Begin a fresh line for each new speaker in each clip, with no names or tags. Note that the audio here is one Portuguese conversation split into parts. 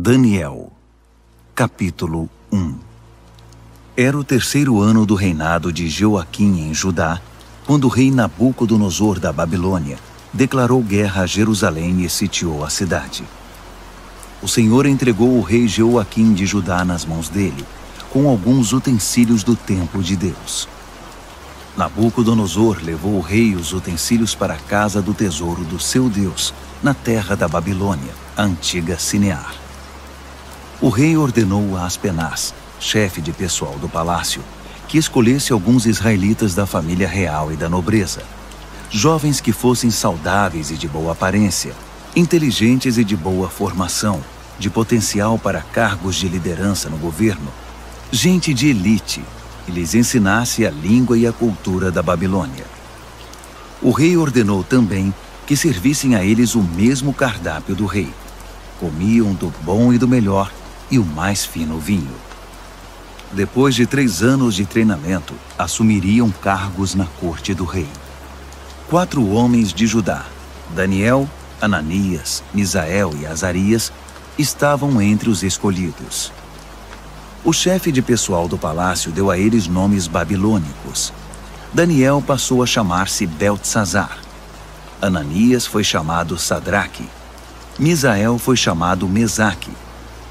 Daniel, capítulo 1. Era o 3º ano do reinado de Joaquim em Judá, quando o rei Nabucodonosor da Babilônia declarou guerra a Jerusalém e sitiou a cidade. O Senhor entregou o rei Joaquim de Judá nas mãos dele, com alguns utensílios do templo de Deus. Nabucodonosor levou o rei e os utensílios para a casa do tesouro do seu Deus, na terra da Babilônia, a antiga Sinear. O rei ordenou a Aspenaz, chefe de pessoal do palácio, que escolhesse alguns israelitas da família real e da nobreza, jovens que fossem saudáveis e de boa aparência, inteligentes e de boa formação, de potencial para cargos de liderança no governo, gente de elite, e lhes ensinasse a língua e a cultura da Babilônia. O rei ordenou também que servissem a eles o mesmo cardápio do rei. Comiam do bom e do melhor e o mais fino vinho. Depois de 3 anos de treinamento, assumiriam cargos na corte do rei. 4 homens de Judá, Daniel, Ananias, Misael e Azarias, estavam entre os escolhidos. O chefe de pessoal do palácio deu a eles nomes babilônicos. Daniel passou a chamar-se Beltesazar. Ananias foi chamado Sadraque. Misael foi chamado Mesaque.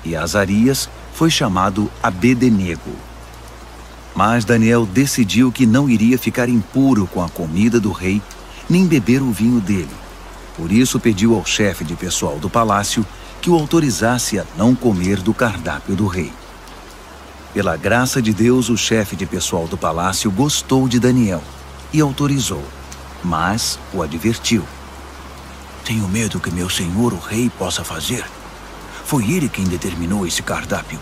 E Azarias foi chamado Abed-nego. Mas Daniel decidiu que não iria ficar impuro com a comida do rei, nem beber o vinho dele. Por isso pediu ao chefe de pessoal do palácio que o autorizasse a não comer do cardápio do rei. Pela graça de Deus, o chefe de pessoal do palácio gostou de Daniel e autorizou, mas o advertiu.
Tenho medo que meu senhor, o rei, possa fazer. Foi ele quem determinou esse cardápio.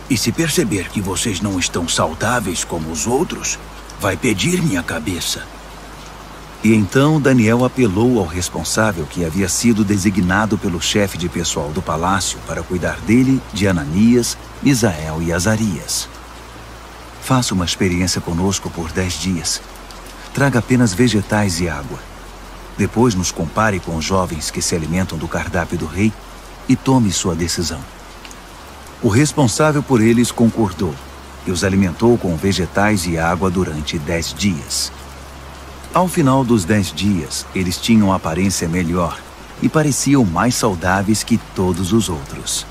E se perceber que vocês não estão saudáveis como os outros, vai pedir minha cabeça.
E então Daniel apelou ao responsável que havia sido designado pelo chefe de pessoal do palácio para cuidar dele, de Ananias, Misael e Azarias. Faça uma experiência conosco por 10 dias. Traga apenas vegetais e água. Depois nos compare com os jovens que se alimentam do cardápio do rei e tome sua decisão. O responsável por eles concordou e os alimentou com vegetais e água durante 10 dias. Ao final dos 10 dias, eles tinham aparência melhor e pareciam mais saudáveis que todos os outros.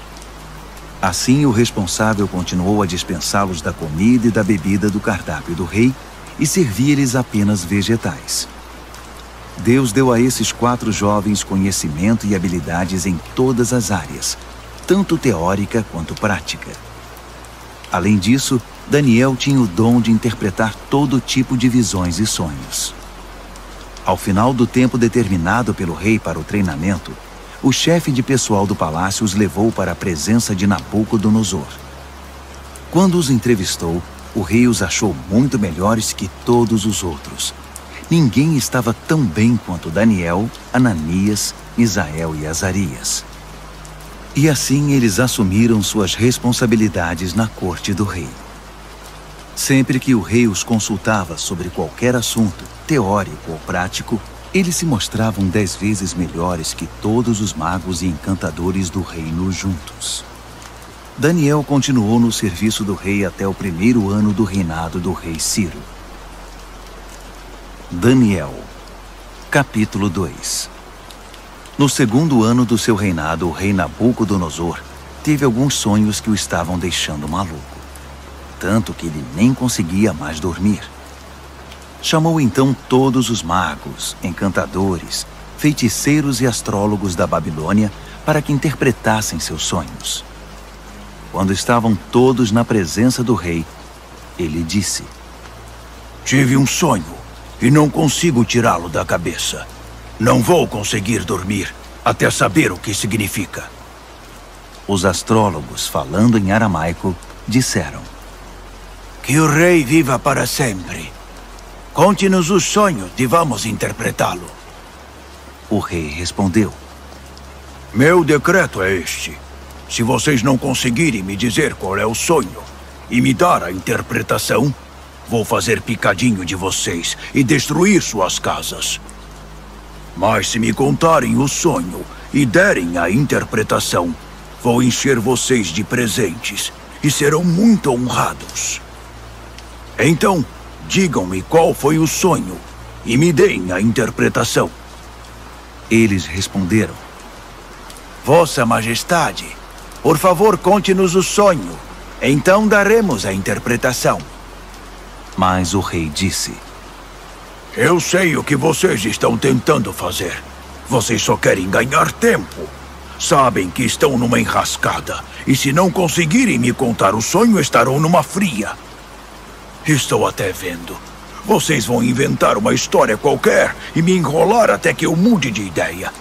Assim, o responsável continuou a dispensá-los da comida e da bebida do cardápio do rei e servia-lhes apenas vegetais. Deus deu a esses 4 jovens conhecimento e habilidades em todas as áreas, tanto teórica quanto prática. Além disso, Daniel tinha o dom de interpretar todo tipo de visões e sonhos. Ao final do tempo determinado pelo rei para o treinamento, o chefe de pessoal do palácio os levou para a presença de Nabucodonosor. Quando os entrevistou, o rei os achou muito melhores que todos os outros. Ninguém estava tão bem quanto Daniel, Ananias, Misael e Azarias. E assim eles assumiram suas responsabilidades na corte do rei. Sempre que o rei os consultava sobre qualquer assunto, teórico ou prático, eles se mostravam 10 vezes melhores que todos os magos e encantadores do reino juntos. Daniel continuou no serviço do rei até o 1º ano do reinado do rei Ciro. Daniel, capítulo 2. No 2º ano do seu reinado, o rei Nabucodonosor teve alguns sonhos que o estavam deixando maluco, tanto que ele nem conseguia mais dormir. Chamou então todos os magos, encantadores, feiticeiros e astrólogos da Babilônia para que interpretassem seus sonhos. Quando estavam todos na presença do rei, ele disse:
Tive um sonho e não consigo tirá-lo da cabeça. Não vou conseguir dormir até saber o que significa.
Os astrólogos, falando em aramaico, disseram:
Que o rei viva para sempre. Conte-nos o sonho e vamos interpretá-lo.
O rei respondeu:
Meu decreto é este. Se vocês não conseguirem me dizer qual é o sonho e me dar a interpretação, vou fazer picadinho de vocês e destruir suas casas. Mas se me contarem o sonho e derem a interpretação, Vou encher vocês de presentes e serão muito honrados. Então, digam-me qual foi o sonho e me deem a interpretação.
Eles responderam:
Vossa Majestade, por favor, conte-nos o sonho. Então daremos a interpretação.
Mas o rei disse:
Eu sei o que vocês estão tentando fazer. Vocês só querem ganhar tempo. Sabem que estão numa enrascada. E se não conseguirem me contar o sonho, estarão numa fria. Estou até vendo. Vocês vão inventar uma história qualquer e me enrolar até que eu mude de ideia.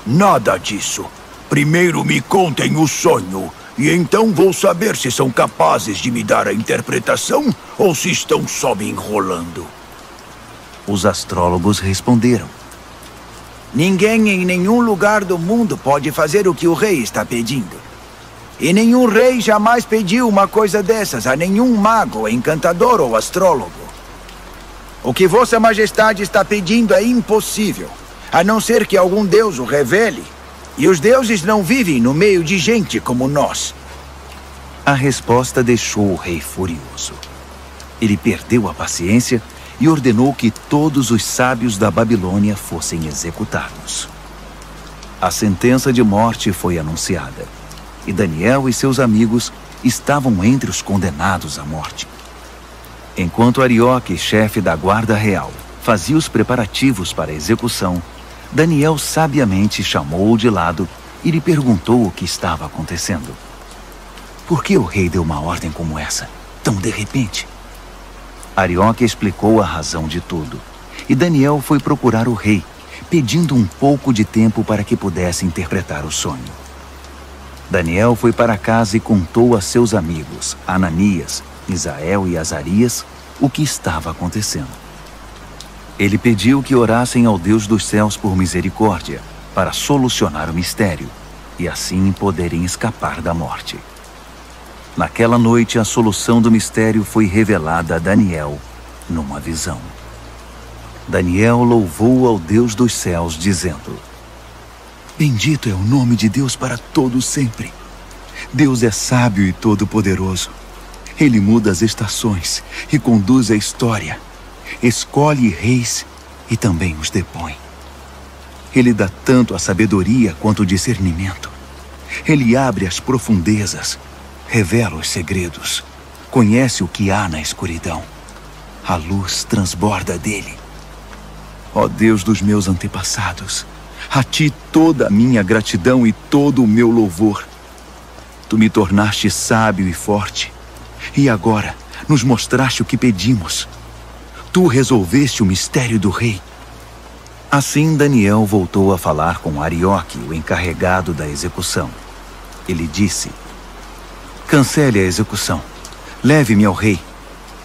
Nada disso. Primeiro me contem o sonho. E então vou saber se são capazes de me dar a interpretação ou se estão só me enrolando.
Os astrólogos responderam:
Ninguém em nenhum lugar do mundo pode fazer o que o rei está pedindo. E nenhum rei jamais pediu uma coisa dessas a nenhum mago, encantador ou astrólogo. O que Vossa Majestade está pedindo é impossível, a não ser que algum deus o revele. E os deuses não vivem no meio de gente como nós.
A resposta deixou o rei furioso. Ele perdeu a paciência e ordenou que todos os sábios da Babilônia fossem executados. A sentença de morte foi anunciada, e Daniel e seus amigos estavam entre os condenados à morte. Enquanto Arioque, chefe da guarda real, fazia os preparativos para a execução, Daniel sabiamente chamou-o de lado e lhe perguntou o que estava acontecendo. Por que o rei deu uma ordem como essa, tão de repente? Arioque explicou a razão de tudo, e Daniel foi procurar o rei, pedindo um pouco de tempo para que pudesse interpretar o sonho. Daniel foi para casa e contou a seus amigos, Ananias, Misael e Azarias, o que estava acontecendo. Ele pediu que orassem ao Deus dos céus por misericórdia, para solucionar o mistério, e assim poderem escapar da morte. Naquela noite, a solução do mistério foi revelada a Daniel numa visão. Daniel louvou ao Deus dos céus, dizendo: Bendito é o nome de Deus para todo sempre. Deus é sábio e todo-poderoso. Ele muda as estações e conduz a história. Escolhe reis e também os depõe. Ele dá tanto a sabedoria quanto o discernimento. Ele abre as profundezas, revela os segredos, conhece o que há na escuridão. A luz transborda dele. Ó Deus dos meus antepassados, a ti toda a minha gratidão e todo o meu louvor. Tu me tornaste sábio e forte, e agora nos mostraste o que pedimos. Tu resolveste o mistério do rei. Assim Daniel voltou a falar com Arioque, o encarregado da execução. Ele disse: Cancele a execução. Leve-me ao rei.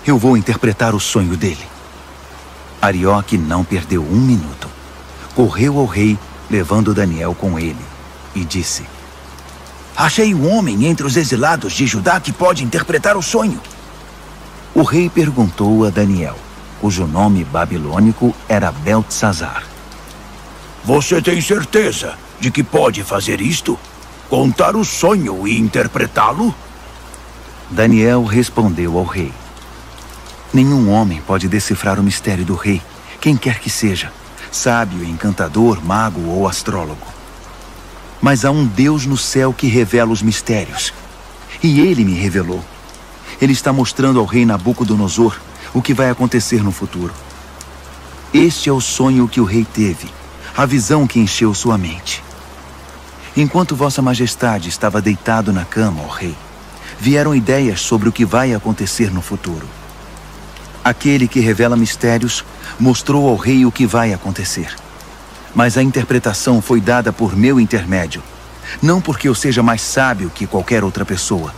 Eu vou interpretar o sonho dele. Arioque não perdeu um minuto. Correu ao rei, levando Daniel com ele, e disse:
Achei um homem entre os exilados de Judá que pode interpretar o sonho.
O rei perguntou a Daniel, cujo nome babilônico era Beltesazar:
Você tem certeza de que pode fazer isto? Contar o sonho e interpretá-lo?
Daniel respondeu ao rei: Nenhum homem pode decifrar o mistério do rei, quem quer que seja, sábio, encantador, mago ou astrólogo. Mas há um Deus no céu que revela os mistérios. E ele me revelou. Ele está mostrando ao rei Nabucodonosor o que vai acontecer no futuro. Este é o sonho que o rei teve, a visão que encheu sua mente. Enquanto Vossa Majestade estava deitado na cama, ó rei, vieram ideias sobre o que vai acontecer no futuro. Aquele que revela mistérios mostrou ao rei o que vai acontecer. Mas a interpretação foi dada por meu intermédio, não porque eu seja mais sábio que qualquer outra pessoa,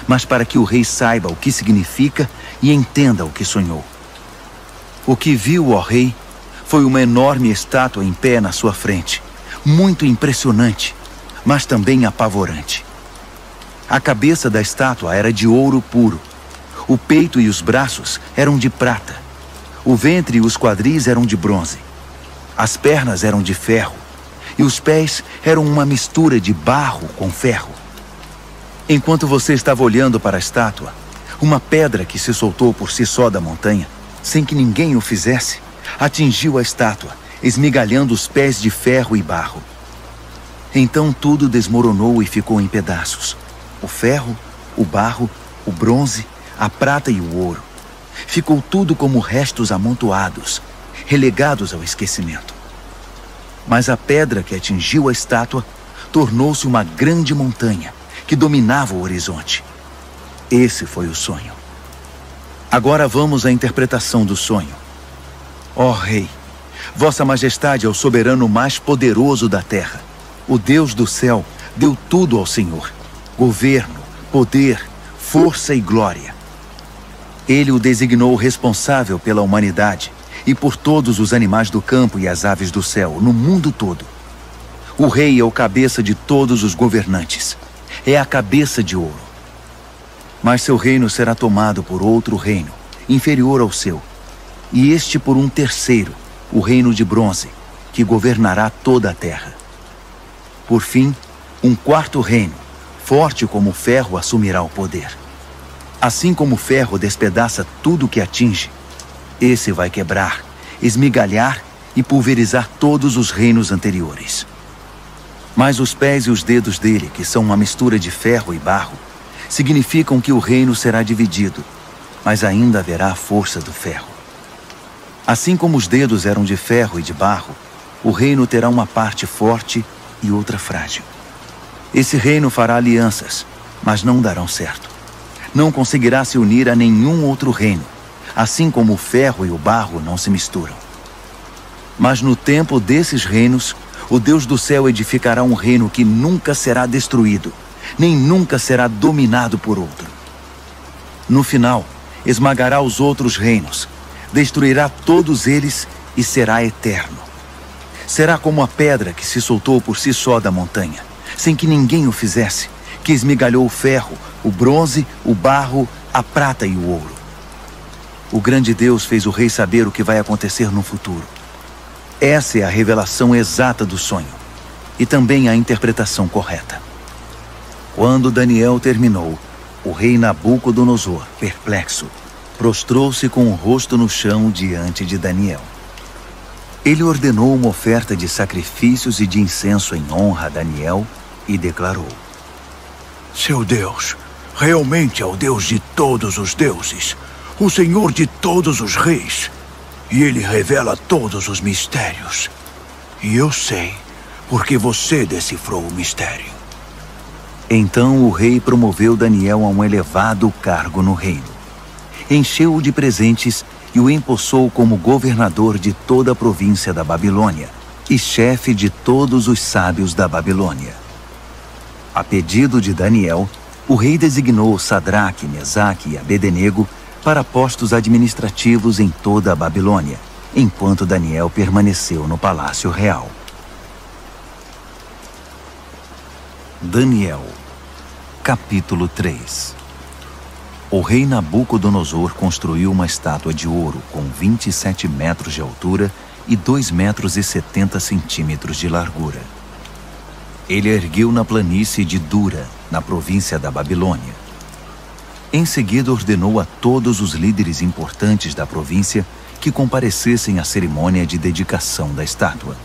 mas para que o rei saiba o que significa e entenda o que sonhou. O que viu, ó rei, foi uma enorme estátua em pé na sua frente, muito impressionante, mas também apavorante. A cabeça da estátua era de ouro puro, o peito e os braços eram de prata, o ventre e os quadris eram de bronze, as pernas eram de ferro, e os pés eram uma mistura de barro com ferro. Enquanto você estava olhando para a estátua, uma pedra que se soltou por si só da montanha, sem que ninguém o fizesse, atingiu a estátua, esmigalhando os pés de ferro e barro. Então tudo desmoronou e ficou em pedaços. O ferro, o barro, o bronze, a prata e o ouro. Ficou tudo como restos amontoados, relegados ao esquecimento. Mas a pedra que atingiu a estátua tornou-se uma grande montanha que dominava o horizonte. Esse foi o sonho. Agora vamos à interpretação do sonho. Ó Rei, Vossa Majestade é o soberano mais poderoso da terra. O Deus do céu deu tudo ao Senhor: governo, poder, força e glória. Ele o designou responsável pela humanidade e por todos os animais do campo e as aves do céu, no mundo todo. O rei é o cabeça de todos os governantes. É a cabeça de ouro. Mas seu reino será tomado por outro reino, inferior ao seu, e este por um terceiro, o reino de bronze, que governará toda a terra. Por fim, um quarto reino, forte como o ferro, assumirá o poder. Assim como o ferro despedaça tudo que atinge, esse vai quebrar, esmigalhar e pulverizar todos os reinos anteriores. Mas os pés e os dedos dele, que são uma mistura de ferro e barro, significam que o reino será dividido, mas ainda haverá a força do ferro. Assim como os dedos eram de ferro e de barro, o reino terá uma parte forte e outra frágil. Esse reino fará alianças, mas não darão certo. Não conseguirá se unir a nenhum outro reino, assim como o ferro e o barro não se misturam. Mas no tempo desses reinos, o Deus do céu edificará um reino que nunca será destruído, nem nunca será dominado por outro. No final, esmagará os outros reinos, destruirá todos eles e será eterno. Será como a pedra que se soltou por si só da montanha, sem que ninguém o fizesse, que esmigalhou o ferro, o bronze, o barro, a prata e o ouro. O grande Deus fez o rei saber o que vai acontecer no futuro. Essa é a revelação exata do sonho, e também a interpretação correta. Quando Daniel terminou, o rei Nabucodonosor, perplexo, prostrou-se com o rosto no chão diante de Daniel. Ele ordenou uma oferta de sacrifícios e de incenso em honra a Daniel e declarou:
Seu Deus realmente é o Deus de todos os deuses, o Senhor de todos os reis, e Ele revela todos os mistérios. E eu sei, porque você decifrou o mistério.
Então o rei promoveu Daniel a um elevado cargo no reino. Encheu-o de presentes e o empossou como governador de toda a província da Babilônia e chefe de todos os sábios da Babilônia. A pedido de Daniel, o rei designou Sadraque, Mesaque e Abednego para postos administrativos em toda a Babilônia, enquanto Daniel permaneceu no palácio real. Daniel, capítulo 3. O rei Nabucodonosor construiu uma estátua de ouro com 27 metros de altura e 2 metros e 70 centímetros de largura. Ele a ergueu na planície de Dura, na província da Babilônia. Em seguida ordenou a todos os líderes importantes da província que comparecessem à cerimônia de dedicação da estátua.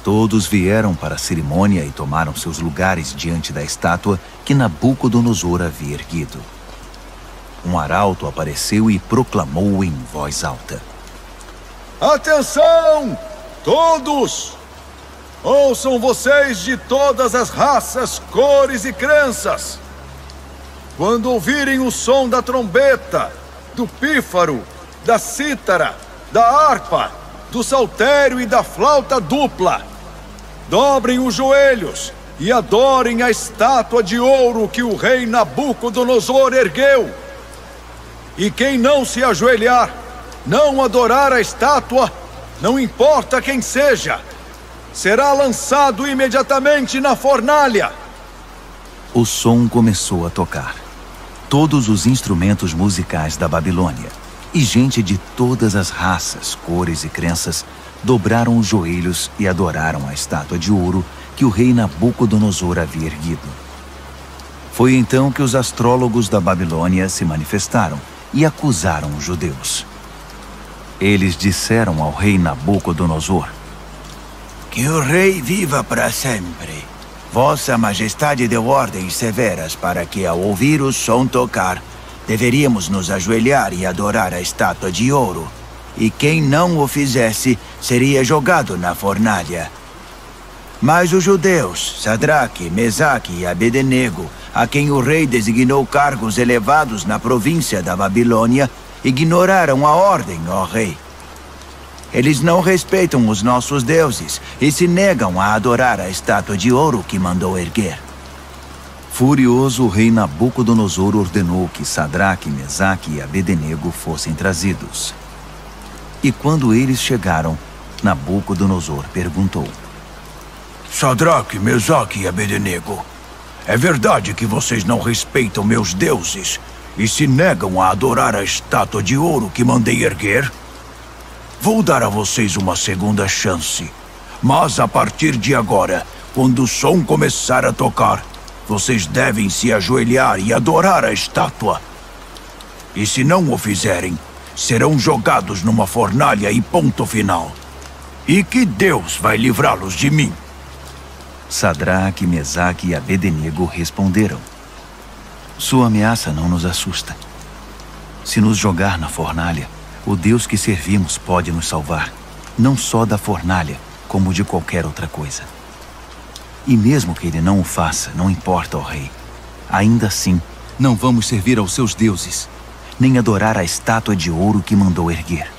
Todos vieram para a cerimônia e tomaram seus lugares diante da estátua que Nabucodonosor havia erguido. Um arauto apareceu e proclamou em voz alta:
Atenção, todos! Ouçam vocês de todas as raças, cores e crenças. Quando ouvirem o som da trombeta, do pífaro, da cítara, da harpa, do saltério e da flauta dupla, dobrem os joelhos e adorem a estátua de ouro que o rei Nabucodonosor ergueu. E quem não se ajoelhar, não adorar a estátua, não importa quem seja, será lançado imediatamente na fornalha.
O som começou a tocar. Todos os instrumentos musicais da Babilônia e gente de todas as raças, cores e crenças dobraram os joelhos e adoraram a estátua de ouro que o rei Nabucodonosor havia erguido. Foi então que os astrólogos da Babilônia se manifestaram e acusaram os judeus. Eles disseram ao rei Nabucodonosor:
Que o rei viva para sempre. Vossa Majestade deu ordens severas para que, ao ouvir o som tocar, deveríamos nos ajoelhar e adorar a estátua de ouro. E quem não o fizesse seria jogado na fornalha. Mas os judeus, Sadraque, Mesaque e Abednego, a quem o rei designou cargos elevados na província da Babilônia, ignoraram a ordem, ó rei. Eles não respeitam os nossos deuses e se negam a adorar a estátua de ouro que mandou erguer.
Furioso, o rei Nabucodonosor ordenou que Sadraque, Mesaque e Abednego fossem trazidos. E quando eles chegaram, Nabucodonosor perguntou:
Sadraque, Mesaque e Abednego, é verdade que vocês não respeitam meus deuses e se negam a adorar a estátua de ouro que mandei erguer? Vou dar a vocês uma segunda chance, mas a partir de agora, quando o som começar a tocar, vocês devem se ajoelhar e adorar a estátua. E se não o fizerem, serão jogados numa fornalha e ponto final. E que Deus vai livrá-los de mim?
Sadraque, Mesaque e Abednego responderam: Sua ameaça não nos assusta. Se nos jogar na fornalha, o Deus que servimos pode nos salvar, não só da fornalha, como de qualquer outra coisa. E mesmo que ele não o faça, não importa, ó rei. Ainda assim, não vamos servir aos seus deuses, nem adorar a estátua de ouro que mandou erguer.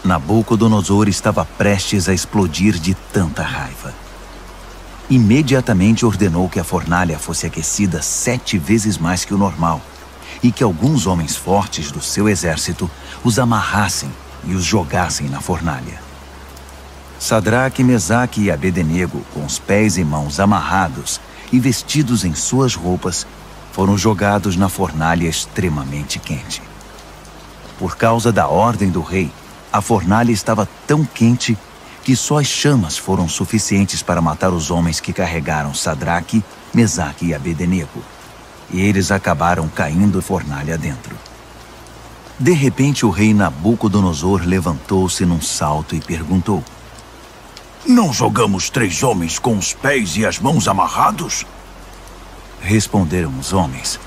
Nabucodonosor estava prestes a explodir de tanta raiva. Imediatamente ordenou que a fornalha fosse aquecida 7 vezes mais que o normal e que alguns homens fortes do seu exército os amarrassem e os jogassem na fornalha. Sadraque, Mesaque e Abednego, com os pés e mãos amarrados e vestidos em suas roupas, foram jogados na fornalha extremamente quente. Por causa da ordem do rei, a fornalha estava tão quente que só as chamas foram suficientes para matar os homens que carregaram Sadraque, Mesaque e Abednego. E eles acabaram caindo fornalha dentro. De repente, o rei Nabucodonosor levantou-se num salto e perguntou:
Não jogamos 3 homens com os pés e as mãos amarrados?
Responderam os homens.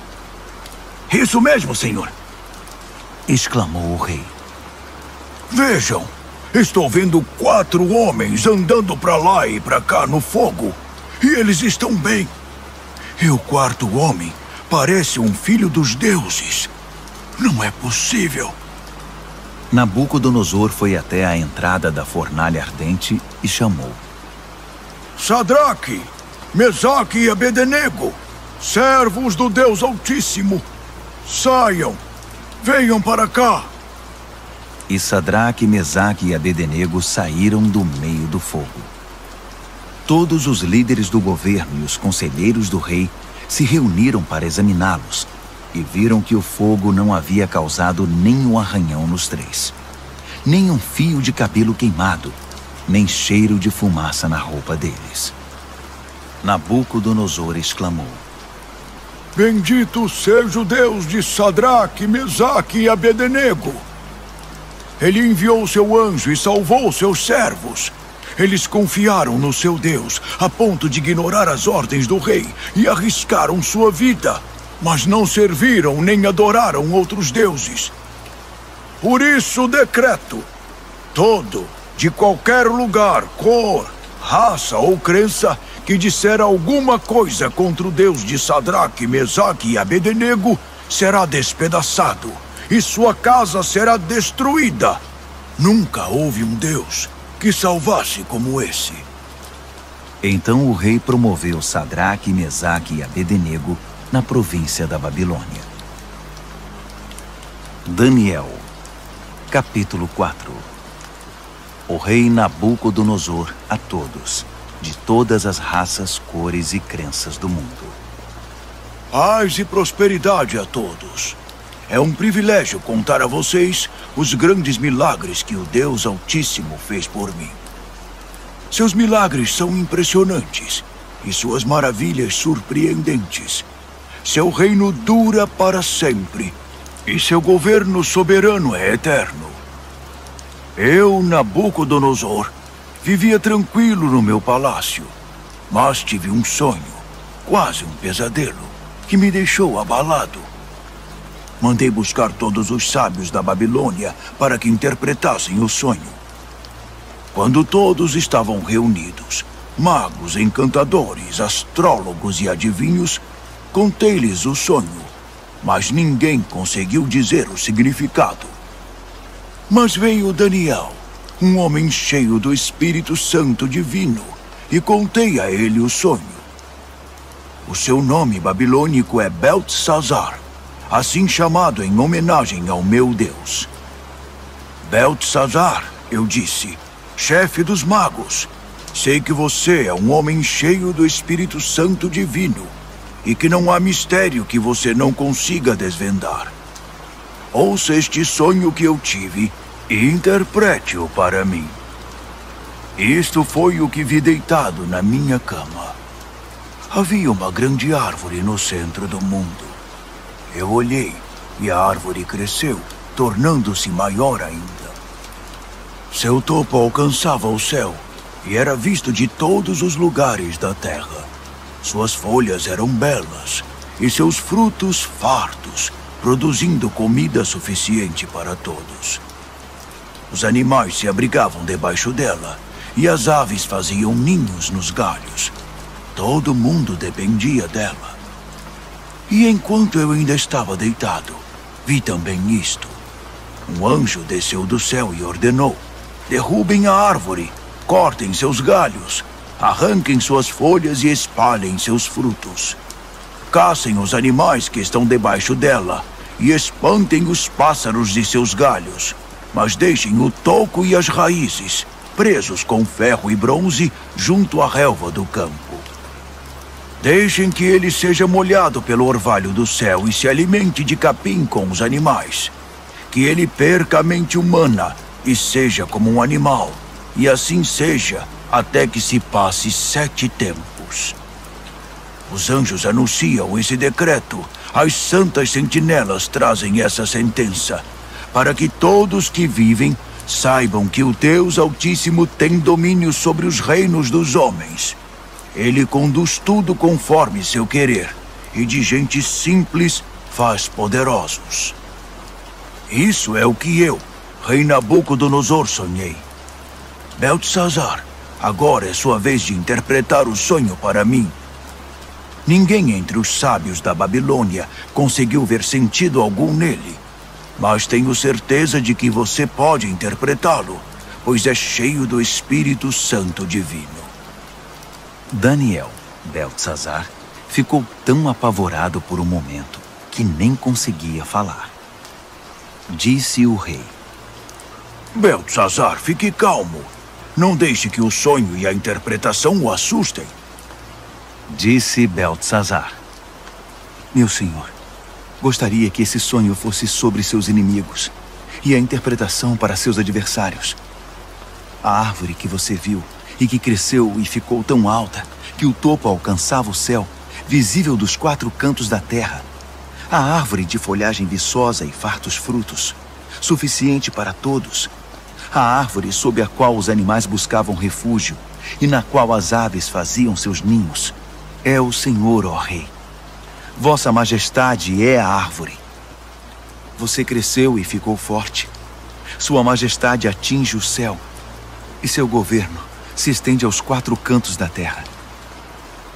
Isso mesmo, senhor!
Exclamou o rei.
Vejam, estou vendo 4 homens andando para lá e para cá no fogo, e eles estão bem. E o 4º homem parece um filho dos deuses. Não é possível.
Nabucodonosor foi até a entrada da fornalha ardente e chamou:
Sadraque, Mesaque e Abednego, servos do Deus Altíssimo, saiam, venham para cá.
E Sadraque, Mesaque e Abednego saíram do meio do fogo. Todos os líderes do governo e os conselheiros do rei se reuniram para examiná-los e viram que o fogo não havia causado nenhum arranhão nos 3, nem um fio de cabelo queimado, nem cheiro de fumaça na roupa deles. Nabucodonosor exclamou:
Bendito seja o Deus de Sadraque, Mesaque e Abednego! Ele enviou seu anjo e salvou seus servos. Eles confiaram no seu Deus, a ponto de ignorar as ordens do rei e arriscaram sua vida, mas não serviram nem adoraram outros deuses. Por isso decreto: todo, de qualquer lugar, cor, raça ou crença, que disser alguma coisa contra o Deus de Sadraque, Mesaque e Abednego, será despedaçado, e sua casa será destruída. Nunca houve um Deus que salvasse como esse.
Então o rei promoveu Sadraque, Mesaque e Abednego na província da Babilônia. Daniel, capítulo 4. O rei Nabucodonosor a todos, de todas as raças, cores e crenças do mundo.
Paz e prosperidade a todos. É um privilégio contar a vocês os grandes milagres que o Deus Altíssimo fez por mim. Seus milagres são impressionantes e suas maravilhas surpreendentes. Seu reino dura para sempre, e seu governo soberano é eterno. Eu, Nabucodonosor, vivia tranquilo no meu palácio, mas tive um sonho, quase um pesadelo, que me deixou abalado. Mandei buscar todos os sábios da Babilônia para que interpretassem o sonho. Quando todos estavam reunidos, magos, encantadores, astrólogos e adivinhos, contei-lhes o sonho, mas ninguém conseguiu dizer o significado. Mas veio Daniel, um homem cheio do Espírito Santo Divino, e contei a ele o sonho. O seu nome babilônico é Beltesazar, assim chamado em homenagem ao meu Deus. Beltesazar, eu disse, chefe dos magos, sei que você é um homem cheio do Espírito Santo Divino e que não há mistério que você não consiga desvendar. Ouça este sonho que eu tive e interprete-o para mim. Isto foi o que vi deitado na minha cama. Havia uma grande árvore no centro do mundo. Eu olhei e a árvore cresceu, tornando-se maior ainda. Seu topo alcançava o céu e era visto de todos os lugares da terra. Suas folhas eram belas e seus frutos fartos, produzindo comida suficiente para todos. Os animais se abrigavam debaixo dela e as aves faziam ninhos nos galhos. Todo mundo dependia dela. E enquanto eu ainda estava deitado, vi também isto. Um anjo desceu do céu e ordenou: derrubem a árvore, cortem seus galhos, arranquem suas folhas e espalhem seus frutos. Caçem os animais que estão debaixo dela e espantem os pássaros de seus galhos, mas deixem o toco e as raízes presos com ferro e bronze junto à relva do campo. Deixem que ele seja molhado pelo orvalho do céu e se alimente de capim com os animais. Que ele perca a mente humana e seja como um animal, e assim seja até que se passe 7 tempos. Os anjos anunciam esse decreto, as santas sentinelas trazem essa sentença, para que todos que vivem saibam que o Deus Altíssimo tem domínio sobre os reinos dos homens. Ele conduz tudo conforme seu querer, e de gente simples faz poderosos. Isso é o que eu, rei Nabucodonosor, sonhei. Beltesazar, agora é sua vez de interpretar o sonho para mim. Ninguém entre os sábios da Babilônia conseguiu ver sentido algum nele, mas tenho certeza de que você pode interpretá-lo, pois é cheio do Espírito Santo Divino.
Daniel, Beltesazar, ficou tão apavorado por um momento que nem conseguia falar. Disse o rei:
Beltesazar, fique calmo. Não deixe que o sonho e a interpretação o assustem.
Disse Beltesazar: meu senhor, gostaria que esse sonho fosse sobre seus inimigos e a interpretação para seus adversários. A árvore que você viu e que cresceu e ficou tão alta que o topo alcançava o céu, visível dos 4 cantos da terra. A árvore de folhagem viçosa e fartos frutos, suficiente para todos. A árvore sob a qual os animais buscavam refúgio e na qual as aves faziam seus ninhos. É o Senhor, ó Rei. Vossa Majestade é a árvore. Você cresceu e ficou forte. Sua Majestade atinge o céu e seu governo se estende aos 4 cantos da terra.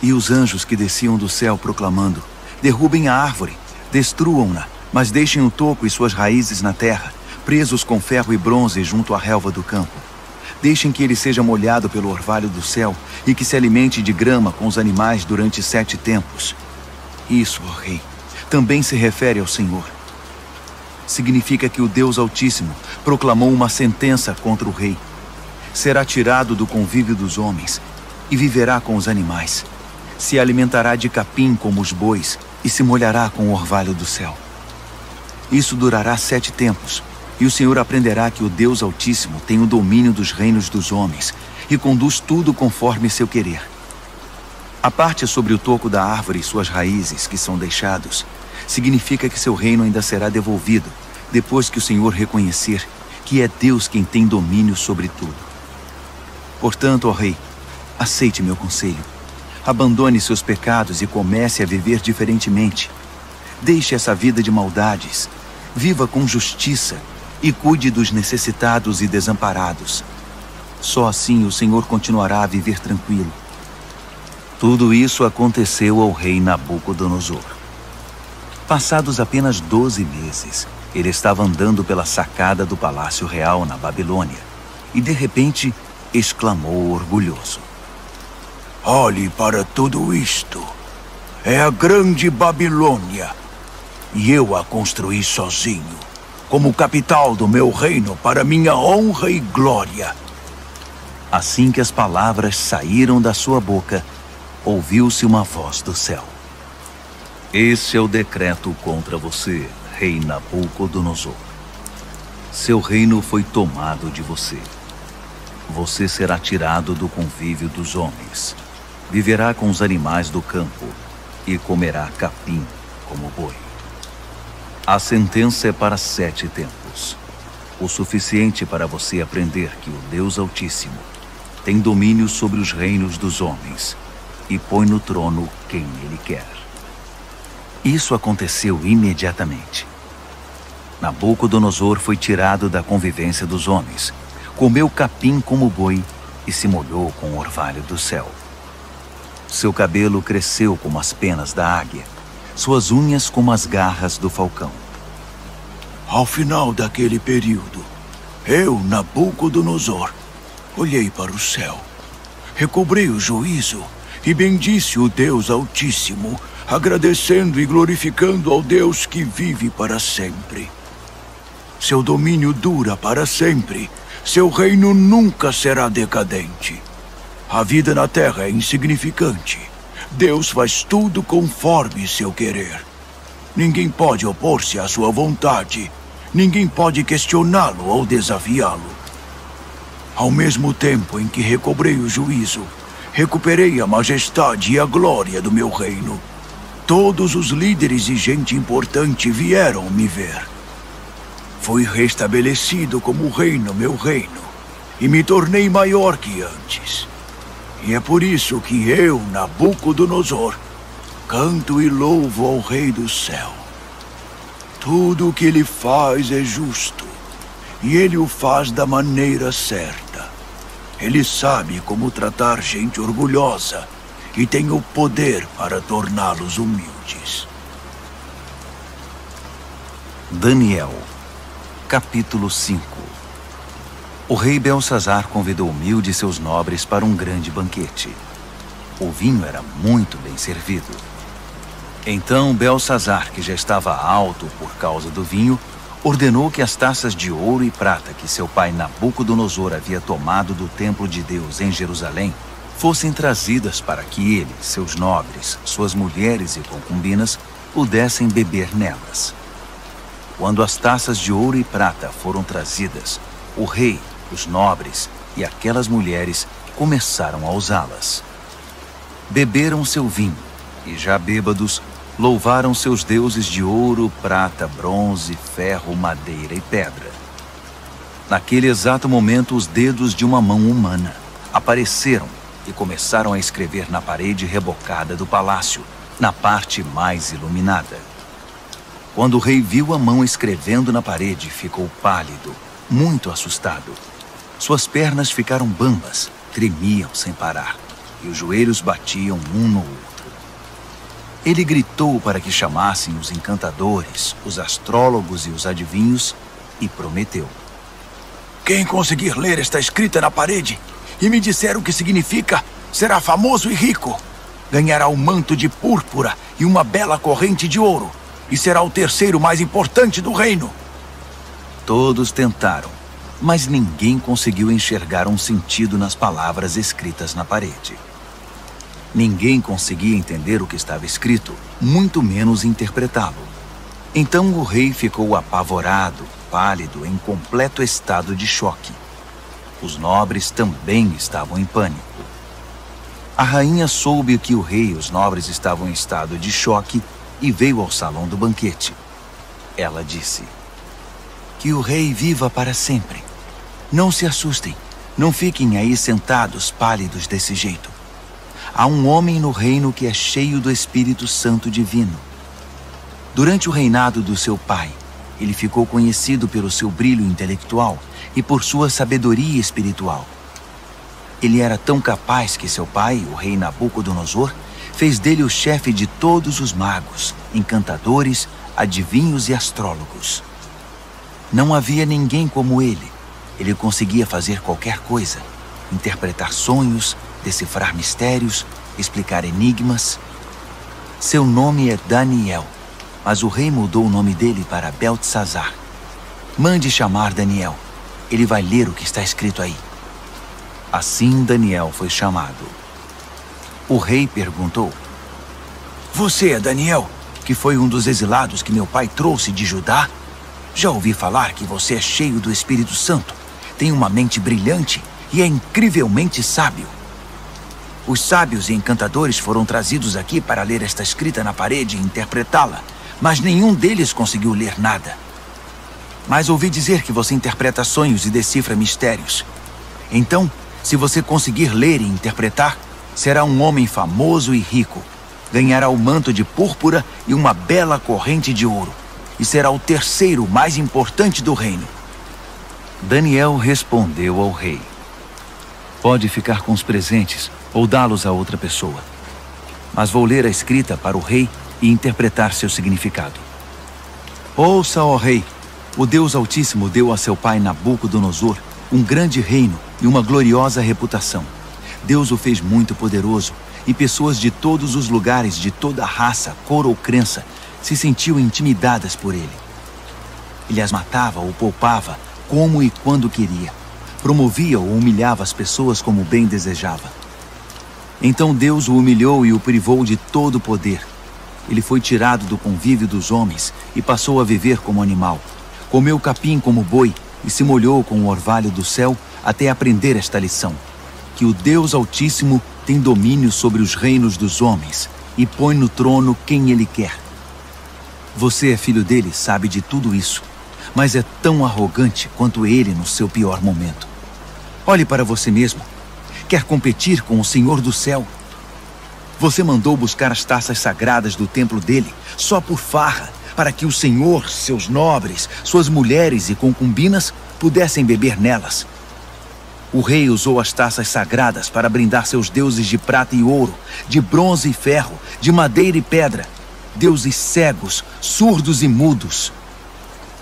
E os anjos que desciam do céu proclamando: derrubem a árvore, destruam-na, mas deixem o toco e suas raízes na terra, presos com ferro e bronze junto à relva do campo. Deixem que ele seja molhado pelo orvalho do céu e que se alimente de grama com os animais durante 7 tempos. Isso, ó Rei, também se refere ao Senhor. Significa que o Deus Altíssimo proclamou uma sentença contra o rei. Será tirado do convívio dos homens e viverá com os animais. Se alimentará de capim como os bois e se molhará com o orvalho do céu. Isso durará 7 tempos, e o Senhor aprenderá que o Deus Altíssimo tem o domínio dos reinos dos homens e conduz tudo conforme seu querer. A parte sobre o toco da árvore e suas raízes que são deixados significa que seu reino ainda será devolvido depois que o Senhor reconhecer que é Deus quem tem domínio sobre tudo. Portanto, ó rei, aceite meu conselho. Abandone seus pecados e comece a viver diferentemente. Deixe essa vida de maldades. Viva com justiça e cuide dos necessitados e desamparados. Só assim o Senhor continuará a viver tranquilo. Tudo isso aconteceu ao rei Nabucodonosor. Passados apenas 12 meses, ele estava andando pela sacada do Palácio Real na Babilônia e, de repente, exclamou orgulhoso:
Olhe para tudo isto. É a grande Babilônia. E eu a construí sozinho, como capital do meu reino para minha honra e glória.
Assim que as palavras saíram da sua boca, ouviu-se uma voz do céu: Esse é o decreto contra você, rei Nabucodonosor. Seu reino foi tomado de você. Você será tirado do convívio dos homens. Viverá com os animais do campo e comerá capim como boi. A sentença é para 7 tempos, o suficiente para você aprender que o Deus Altíssimo tem domínio sobre os reinos dos homens e põe no trono quem ele quer. Isso aconteceu imediatamente. Nabucodonosor foi tirado da convivência dos homens, comeu capim como boi e se molhou com o orvalho do céu. Seu cabelo cresceu como as penas da águia, suas unhas como as garras do falcão.
Ao final daquele período, eu, Nabucodonosor, olhei para o céu, recobrei o juízo e bendisse o Deus Altíssimo, agradecendo e glorificando ao Deus que vive para sempre. Seu domínio dura para sempre, seu reino nunca será decadente. A vida na terra é insignificante. Deus faz tudo conforme seu querer. Ninguém pode opor-se à sua vontade. Ninguém pode questioná-lo ou desafiá-lo. Ao mesmo tempo em que recobrei o juízo, recuperei a majestade e a glória do meu reino. Todos os líderes e gente importante vieram me ver. Fui restabelecido como rei no meu reino e me tornei maior que antes. E é por isso que eu, Nabucodonosor, canto e louvo ao Rei do Céu. Tudo o que ele faz é justo, e ele o faz da maneira certa. Ele sabe como tratar gente orgulhosa e tem o poder para torná-los humildes.
Daniel, capítulo 5. O rei Belsazar convidou 1000 de seus nobres para um grande banquete. O vinho era muito bem servido. Então Belsazar, que já estava alto por causa do vinho, ordenou que as taças de ouro e prata que seu pai Nabucodonosor havia tomado do templo de Deus em Jerusalém fossem trazidas para que ele, seus nobres, suas mulheres e concubinas pudessem beber nelas. Quando as taças de ouro e prata foram trazidas, o rei, os nobres e aquelas mulheres começaram a usá-las. Beberam seu vinho e, já bêbados, louvaram seus deuses de ouro, prata, bronze, ferro, madeira e pedra. Naquele exato momento, os dedos de uma mão humana apareceram e começaram a escrever na parede rebocada do palácio, na parte mais iluminada. Quando o rei viu a mão escrevendo na parede, ficou pálido, muito assustado. Suas pernas ficaram bambas, tremiam sem parar, e os joelhos batiam um no outro. Ele gritou para que chamassem os encantadores, os astrólogos e os adivinhos, e prometeu:
Quem conseguir ler esta escrita na parede e me disser o que significa, será famoso e rico. Ganhará um manto de púrpura e uma bela corrente de ouro, e será o terceiro mais importante do reino.
Todos tentaram, mas ninguém conseguiu enxergar um sentido nas palavras escritas na parede. Ninguém conseguia entender o que estava escrito, muito menos interpretá-lo. Então o rei ficou apavorado, pálido, em completo estado de choque. Os nobres também estavam em pânico. A rainha soube que o rei e os nobres estavam em estado de choque e veio ao salão do banquete. Ela disse: "Que o rei viva para sempre. Não se assustem, não fiquem aí sentados pálidos desse jeito. Há um homem no reino que é cheio do Espírito Santo divino. Durante o reinado do seu pai, ele ficou conhecido pelo seu brilho intelectual e por sua sabedoria espiritual. Ele era tão capaz que seu pai, o rei Nabucodonosor, fez dele o chefe de todos os magos, encantadores, adivinhos e astrólogos. Não havia ninguém como ele. Ele conseguia fazer qualquer coisa: interpretar sonhos, decifrar mistérios, explicar enigmas. Seu nome é Daniel, mas o rei mudou o nome dele para Beltesazar. Mande chamar Daniel. Ele vai ler o que está escrito aí." Assim Daniel foi chamado. O rei perguntou: "Você é Daniel, que foi um dos exilados que meu pai trouxe de Judá? Já ouvi falar que você é cheio do Espírito Santo, tem uma mente brilhante e é incrivelmente sábio. Os sábios e encantadores foram trazidos aqui para ler esta escrita na parede e interpretá-la, mas nenhum deles conseguiu ler nada. Mas ouvi dizer que você interpreta sonhos e decifra mistérios. Então, se você conseguir ler e interpretar, será um homem famoso e rico. Ganhará o manto de púrpura e uma bela corrente de ouro, e será o terceiro mais importante do reino." Daniel respondeu ao rei: "Pode ficar com os presentes ou dá-los a outra pessoa. Mas vou ler a escrita para o rei e interpretar seu significado. Ouça, ó rei, o Deus Altíssimo deu a seu pai Nabucodonosor um grande reino e uma gloriosa reputação. Deus o fez muito poderoso, e pessoas de todos os lugares, de toda raça, cor ou crença, se sentiam intimidadas por ele. Ele as matava ou poupava, como e quando queria. Promovia ou humilhava as pessoas como bem desejava. Então Deus o humilhou e o privou de todo o poder. Ele foi tirado do convívio dos homens e passou a viver como animal. Comeu capim como boi e se molhou com o orvalho do céu até aprender esta lição: que o Deus Altíssimo tem domínio sobre os reinos dos homens e põe no trono quem ele quer. Você é filho dele, sabe de tudo isso, mas é tão arrogante quanto ele no seu pior momento. Olhe para você mesmo. Quer competir com o Senhor do céu? Você mandou buscar as taças sagradas do templo dele só por farra, para que o Senhor, seus nobres, suas mulheres e concubinas pudessem beber nelas. O rei usou as taças sagradas para brindar seus deuses de prata e ouro, de bronze e ferro, de madeira e pedra, deuses cegos, surdos e mudos.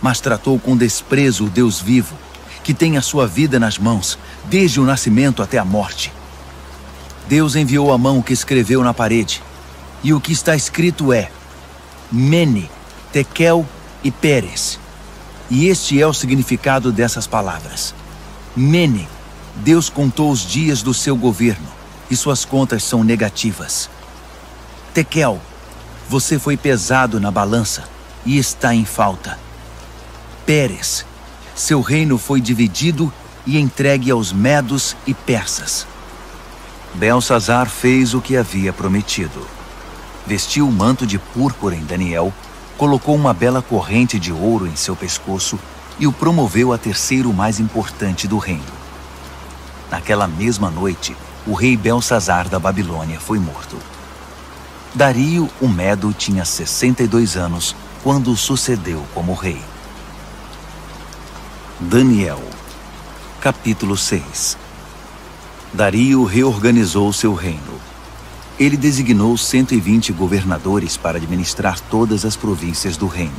Mas tratou com desprezo o Deus vivo, que tem a sua vida nas mãos, desde o nascimento até a morte. Deus enviou a mão que escreveu na parede, e o que está escrito é: Mene, Tekel e Peres. E este é o significado dessas palavras. Mene, Deus contou os dias do seu governo, e suas contas são negativas. Tekel, você foi pesado na balança e está em falta. Peres, seu reino foi dividido e entregue aos medos e persas. Beltesazar fez o que havia prometido. Vestiu o manto de púrpura em Daniel, colocou uma bela corrente de ouro em seu pescoço e o promoveu a terceiro mais importante do reino. Naquela mesma noite, o rei Beltesazar da Babilônia foi morto. Dario, o Medo, tinha 62 anos quando sucedeu como rei. Daniel, capítulo 6. Dario reorganizou seu reino. Ele designou 120 governadores para administrar todas as províncias do reino.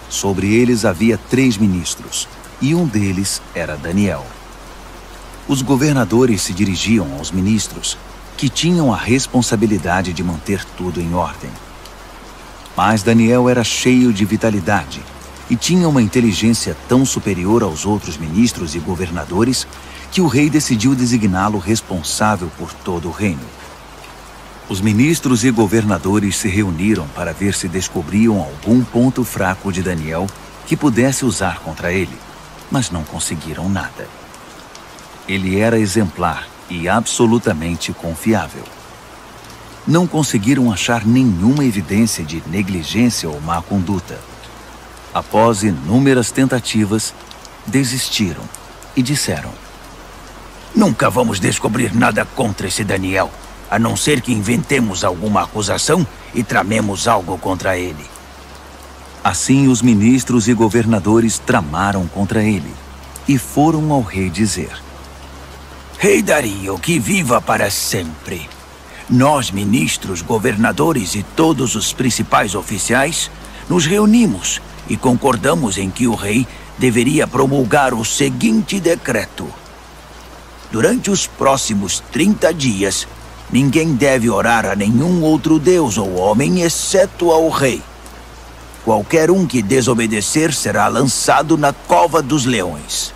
Sobre eles havia 3 ministros, e um deles era Daniel. Os governadores se dirigiam aos ministros, que tinham a responsabilidade de manter tudo em ordem. Mas Daniel era cheio de vitalidade e tinha uma inteligência tão superior aos outros ministros e governadores que o rei decidiu designá-lo responsável por todo o reino. Os ministros e governadores se reuniram para ver se descobriam algum ponto fraco de Daniel que pudesse usar contra ele, mas não conseguiram nada. Ele era exemplar e absolutamente confiável. Não conseguiram achar nenhuma evidência de negligência ou má conduta. Após inúmeras tentativas, desistiram e disseram:
Nunca vamos descobrir nada contra esse Daniel, a não ser que inventemos alguma acusação e tramemos algo contra ele.
Assim, os ministros e governadores tramaram contra ele e foram ao rei dizer:
Rei Dario, que viva para sempre! Nós, ministros, governadores e todos os principais oficiais, nos reunimos e concordamos em que o rei deveria promulgar o seguinte decreto. Durante os próximos 30 dias, ninguém deve orar a nenhum outro deus ou homem, exceto ao rei. Qualquer um que desobedecer será lançado na cova dos leões.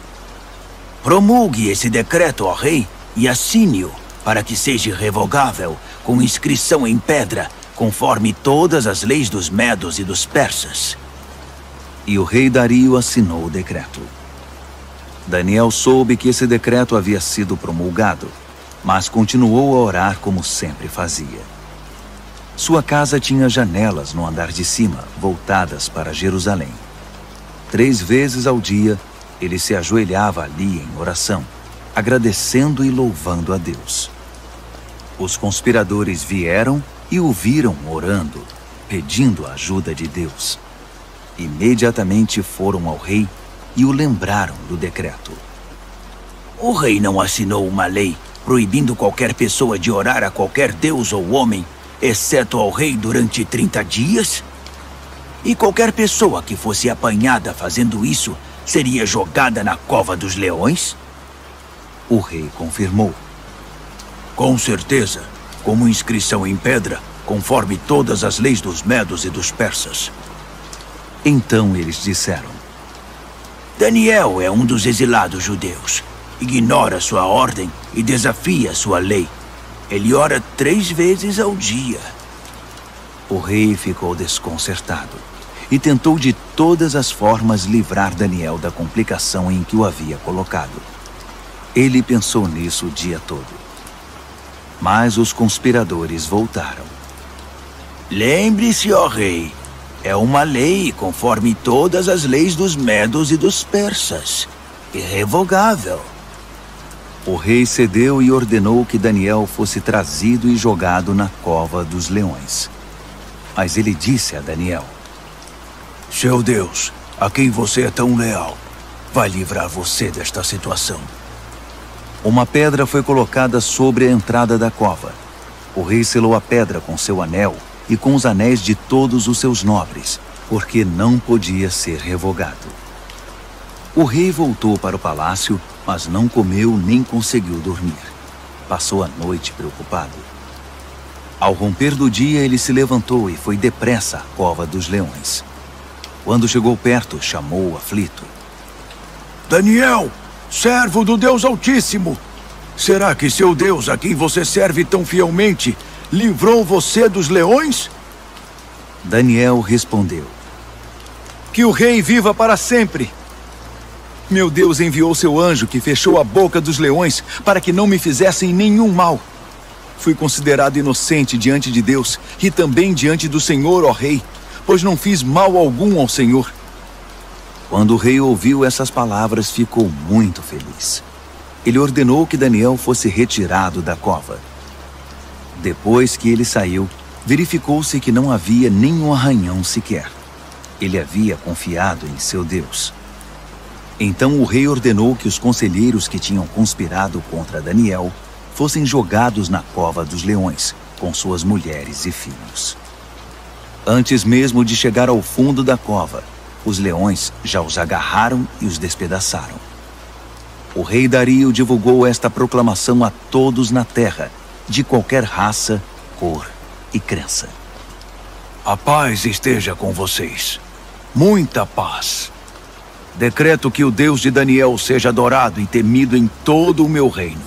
Promulgue esse decreto, ó rei, e assine-o, para que seja irrevogável, com inscrição em pedra, conforme todas as leis dos medos e dos persas.
E o rei Dario assinou o decreto. Daniel soube que esse decreto havia sido promulgado, mas continuou a orar como sempre fazia. Sua casa tinha janelas no andar de cima, voltadas para Jerusalém. 3 vezes ao dia, ele se ajoelhava ali em oração, agradecendo e louvando a Deus. Os conspiradores vieram e o viram orando, pedindo a ajuda de Deus. Imediatamente foram ao rei e o lembraram do decreto.
O rei não assinou uma lei proibindo qualquer pessoa de orar a qualquer deus ou homem, exceto ao rei durante 30 dias? E qualquer pessoa que fosse apanhada fazendo isso seria jogada na cova dos leões?
O rei confirmou.
Com certeza, como inscrição em pedra, conforme todas as leis dos medos e dos persas.
Então eles disseram:
Daniel é um dos exilados judeus. Ignora sua ordem e desafia sua lei. Ele ora 3 vezes ao dia.
O rei ficou desconcertado e tentou de todas as formas livrar Daniel da complicação em que o havia colocado. Ele pensou nisso o dia todo. Mas os conspiradores voltaram.
Lembre-se, ó rei, é uma lei conforme todas as leis dos medos e dos persas. Irrevogável.
O rei cedeu e ordenou que Daniel fosse trazido e jogado na cova dos leões. Mas ele disse a Daniel:
Seu Deus, a quem você é tão leal, vai livrar você desta situação.
Uma pedra foi colocada sobre a entrada da cova. O rei selou a pedra com seu anel e com os anéis de todos os seus nobres, porque não podia ser revogado. O rei voltou para o palácio, mas não comeu nem conseguiu dormir. Passou a noite preocupado. Ao romper do dia, ele se levantou e foi depressa à cova dos leões. Quando chegou perto, chamou aflito:
Daniel, servo do Deus Altíssimo, será que seu Deus, a quem você serve tão fielmente, livrou você dos leões?
Daniel respondeu:
Que o rei viva para sempre! Meu Deus enviou seu anjo que fechou a boca dos leões para que não me fizessem nenhum mal. Fui considerado inocente diante de Deus e também diante do Senhor, ó rei, pois não fiz mal algum ao Senhor.
Quando o rei ouviu essas palavras, ficou muito feliz. Ele ordenou que Daniel fosse retirado da cova. Depois que ele saiu, verificou-se que não havia nenhum arranhão sequer. Ele havia confiado em seu Deus. Então o rei ordenou que os conselheiros que tinham conspirado contra Daniel fossem jogados na cova dos leões, com suas mulheres e filhos. Antes mesmo de chegar ao fundo da cova, os leões já os agarraram e os despedaçaram. O rei Dario divulgou esta proclamação a todos na terra, de qualquer raça, cor e crença.
A paz esteja com vocês. Muita paz. Decreto que o Deus de Daniel seja adorado e temido em todo o meu reino.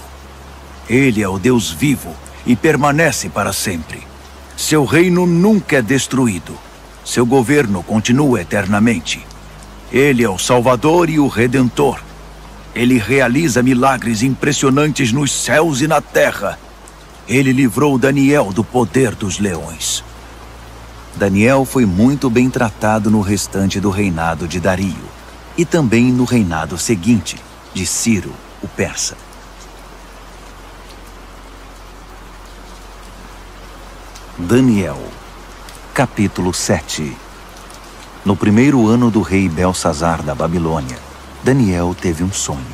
Ele é o Deus vivo e permanece para sempre. Seu reino nunca é destruído. Seu governo continua eternamente. Ele é o Salvador e o Redentor. Ele realiza milagres impressionantes nos céus e na terra. Ele livrou Daniel do poder dos leões.
Daniel foi muito bem tratado no restante do reinado de Dario e também no reinado seguinte, de Ciro, o persa. Daniel, capítulo 7. No primeiro ano do rei Belsazar da Babilônia, Daniel teve um sonho.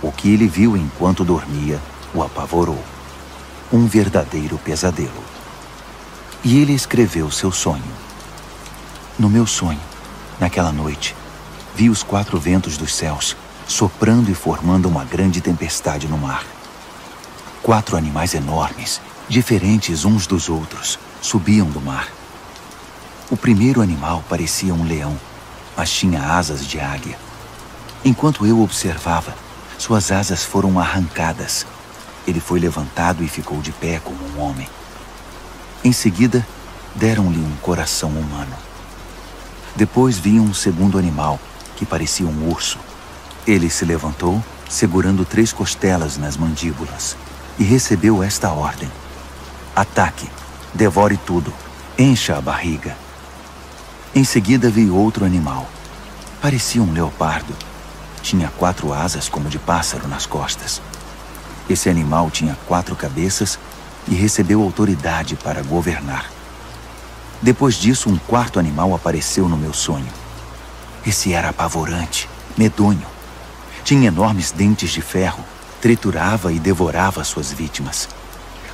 O que ele viu enquanto dormia o apavorou. Um verdadeiro pesadelo. E ele escreveu seu sonho. No meu sonho, naquela noite, vi os 4 ventos dos céus soprando e formando uma grande tempestade no mar. 4 animais enormes, diferentes uns dos outros, subiam do mar. O primeiro animal parecia um leão, mas tinha asas de águia. Enquanto eu observava, suas asas foram arrancadas. Ele foi levantado e ficou de pé como um homem. Em seguida, deram-lhe um coração humano. Depois vi um segundo animal, que parecia um urso. Ele se levantou, segurando 3 costelas nas mandíbulas, e recebeu esta ordem: ataque, devore tudo, encha a barriga. Em seguida vi outro animal. Parecia um leopardo. Tinha 4 asas como de pássaro nas costas. Esse animal tinha 4 cabeças e recebeu autoridade para governar. Depois disso, um 4º animal apareceu no meu sonho. Esse era apavorante, medonho. Tinha enormes dentes de ferro, triturava e devorava suas vítimas.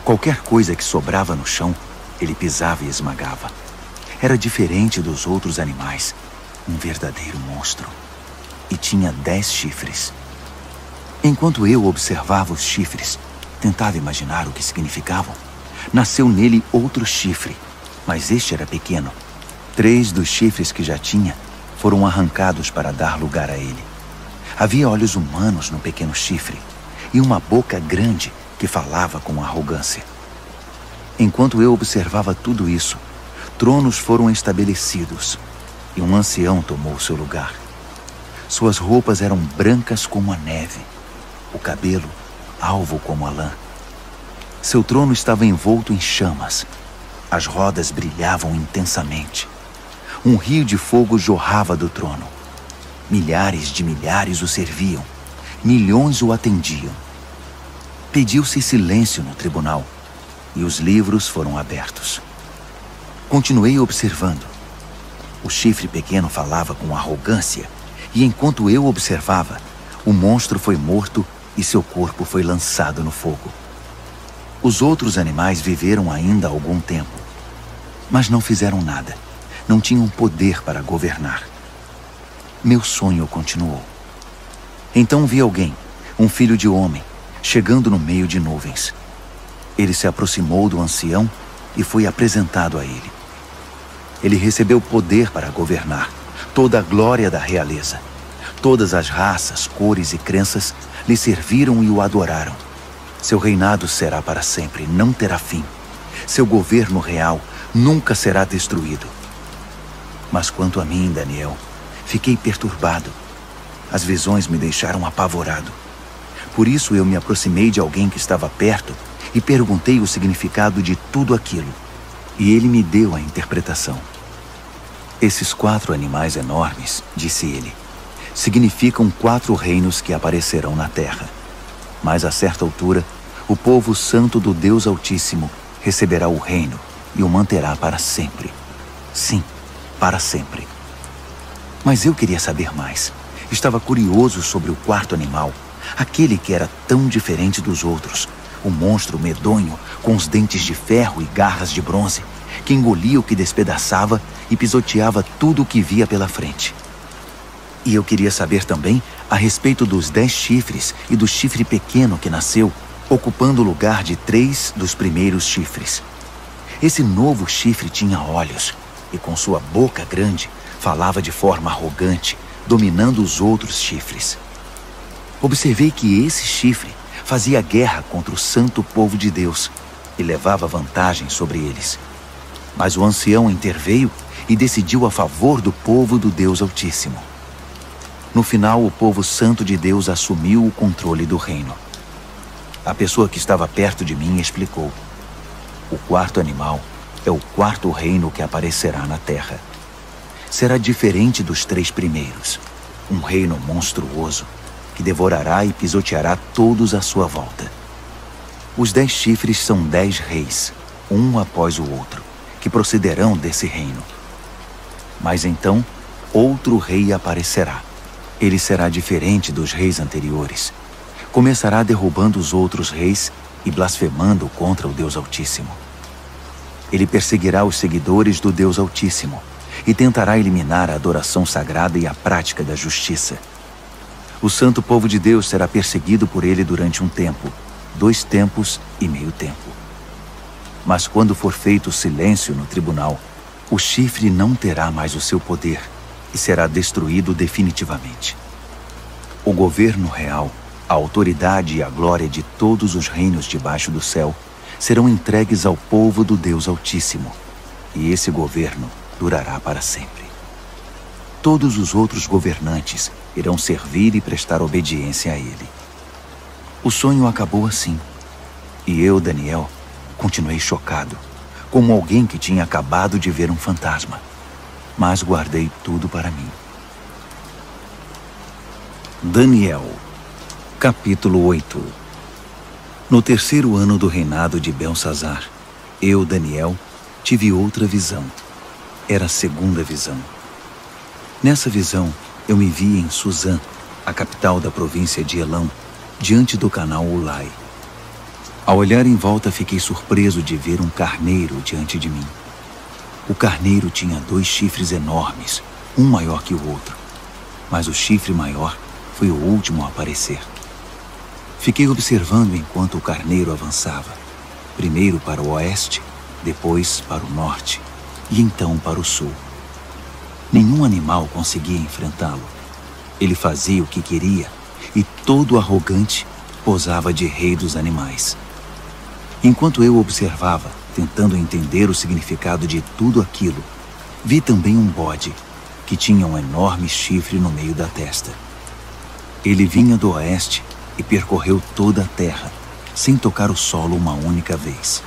Qualquer coisa que sobrava no chão, ele pisava e esmagava. Era diferente dos outros animais, um verdadeiro monstro. E tinha 10 chifres. Enquanto eu observava os chifres, tentava imaginar o que significavam. Nasceu nele outro chifre, mas este era pequeno. 3 dos chifres que já tinha foram arrancados para dar lugar a ele. Havia olhos humanos no pequeno chifre e uma boca grande que falava com arrogância. Enquanto eu observava tudo isso, tronos foram estabelecidos e um ancião tomou seu lugar. Suas roupas eram brancas como a neve, o cabelo alvo como a lã. Seu trono estava envolto em chamas. As rodas brilhavam intensamente. Um rio de fogo jorrava do trono. Milhares de milhares o serviam. Milhões o atendiam. Pediu-se silêncio no tribunal e os livros foram abertos. Continuei observando. O chifre pequeno falava com arrogância e enquanto eu observava, o monstro foi morto e seu corpo foi lançado no fogo. Os outros animais viveram ainda algum tempo, mas não fizeram nada. Não tinham poder para governar. Meu sonho continuou. Então vi alguém, um filho de homem, chegando no meio de nuvens. Ele se aproximou do ancião e foi apresentado a ele. Ele recebeu poder para governar, toda a glória da realeza. Todas as raças, cores e crenças lhe serviram e o adoraram. Seu reinado será para sempre, não terá fim. Seu governo real nunca será destruído. Mas quanto a mim, Daniel, fiquei perturbado. As visões me deixaram apavorado. Por isso eu me aproximei de alguém que estava perto e perguntei o significado de tudo aquilo. E ele me deu a interpretação. Esses 4 animais enormes, disse ele, significam 4 reinos que aparecerão na terra. Mas a certa altura, o povo santo do Deus Altíssimo receberá o reino e o manterá para sempre. Sim, para sempre. Mas eu queria saber mais. Estava curioso sobre o 4º animal, aquele que era tão diferente dos outros, o monstro medonho com os dentes de ferro e garras de bronze, que engolia o que despedaçava e pisoteava tudo o que via pela frente. E eu queria saber também a respeito dos 10 chifres e do chifre pequeno que nasceu, ocupando o lugar de 3 dos primeiros chifres. Esse novo chifre tinha olhos e com sua boca grande falava de forma arrogante, dominando os outros chifres. Observei que esse chifre fazia guerra contra o santo povo de Deus e levava vantagem sobre eles. Mas o ancião interveio e decidiu a favor do povo do Deus Altíssimo. No final, o povo santo de Deus assumiu o controle do reino. A pessoa que estava perto de mim explicou: o quarto animal é o quarto reino que aparecerá na terra. Será diferente dos 3 primeiros, um reino monstruoso que devorará e pisoteará todos à sua volta. Os 10 chifres são 10 reis, um após o outro, que procederão desse reino. Mas então, outro rei aparecerá. Ele será diferente dos reis anteriores. Começará derrubando os outros reis e blasfemando contra o Deus Altíssimo. Ele perseguirá os seguidores do Deus Altíssimo e tentará eliminar a adoração sagrada e a prática da justiça. O santo povo de Deus será perseguido por ele durante um tempo, 2 tempos e meio tempo. Mas quando for feito silêncio no tribunal, o chifre não terá mais o seu poder e será destruído definitivamente. O governo real, a autoridade e a glória de todos os reinos debaixo do céu serão entregues ao povo do Deus Altíssimo, e esse governo durará para sempre. Todos os outros governantes irão servir e prestar obediência a ele. O sonho acabou assim, e eu, Daniel, continuei chocado, como alguém que tinha acabado de ver um fantasma, mas guardei tudo para mim. Daniel, capítulo 8. No 3º ano do reinado de Belsazar, eu, Daniel, tive outra visão. Era a 2ª visão. Nessa visão, eu me vi em Suzã, a capital da província de Elão, diante do canal Ulai. Ao olhar em volta, fiquei surpreso de ver um carneiro diante de mim. O carneiro tinha 2 chifres enormes, um maior que o outro, mas o chifre maior foi o último a aparecer. Fiquei observando enquanto o carneiro avançava, primeiro para o oeste, depois para o norte e então para o sul. Nenhum animal conseguia enfrentá-lo. Ele fazia o que queria e, todo arrogante, posava de rei dos animais. Enquanto eu observava, tentando entender o significado de tudo aquilo, vi também um bode, que tinha um enorme chifre no meio da testa. Ele vinha do oeste e percorreu toda a terra, sem tocar o solo uma única vez.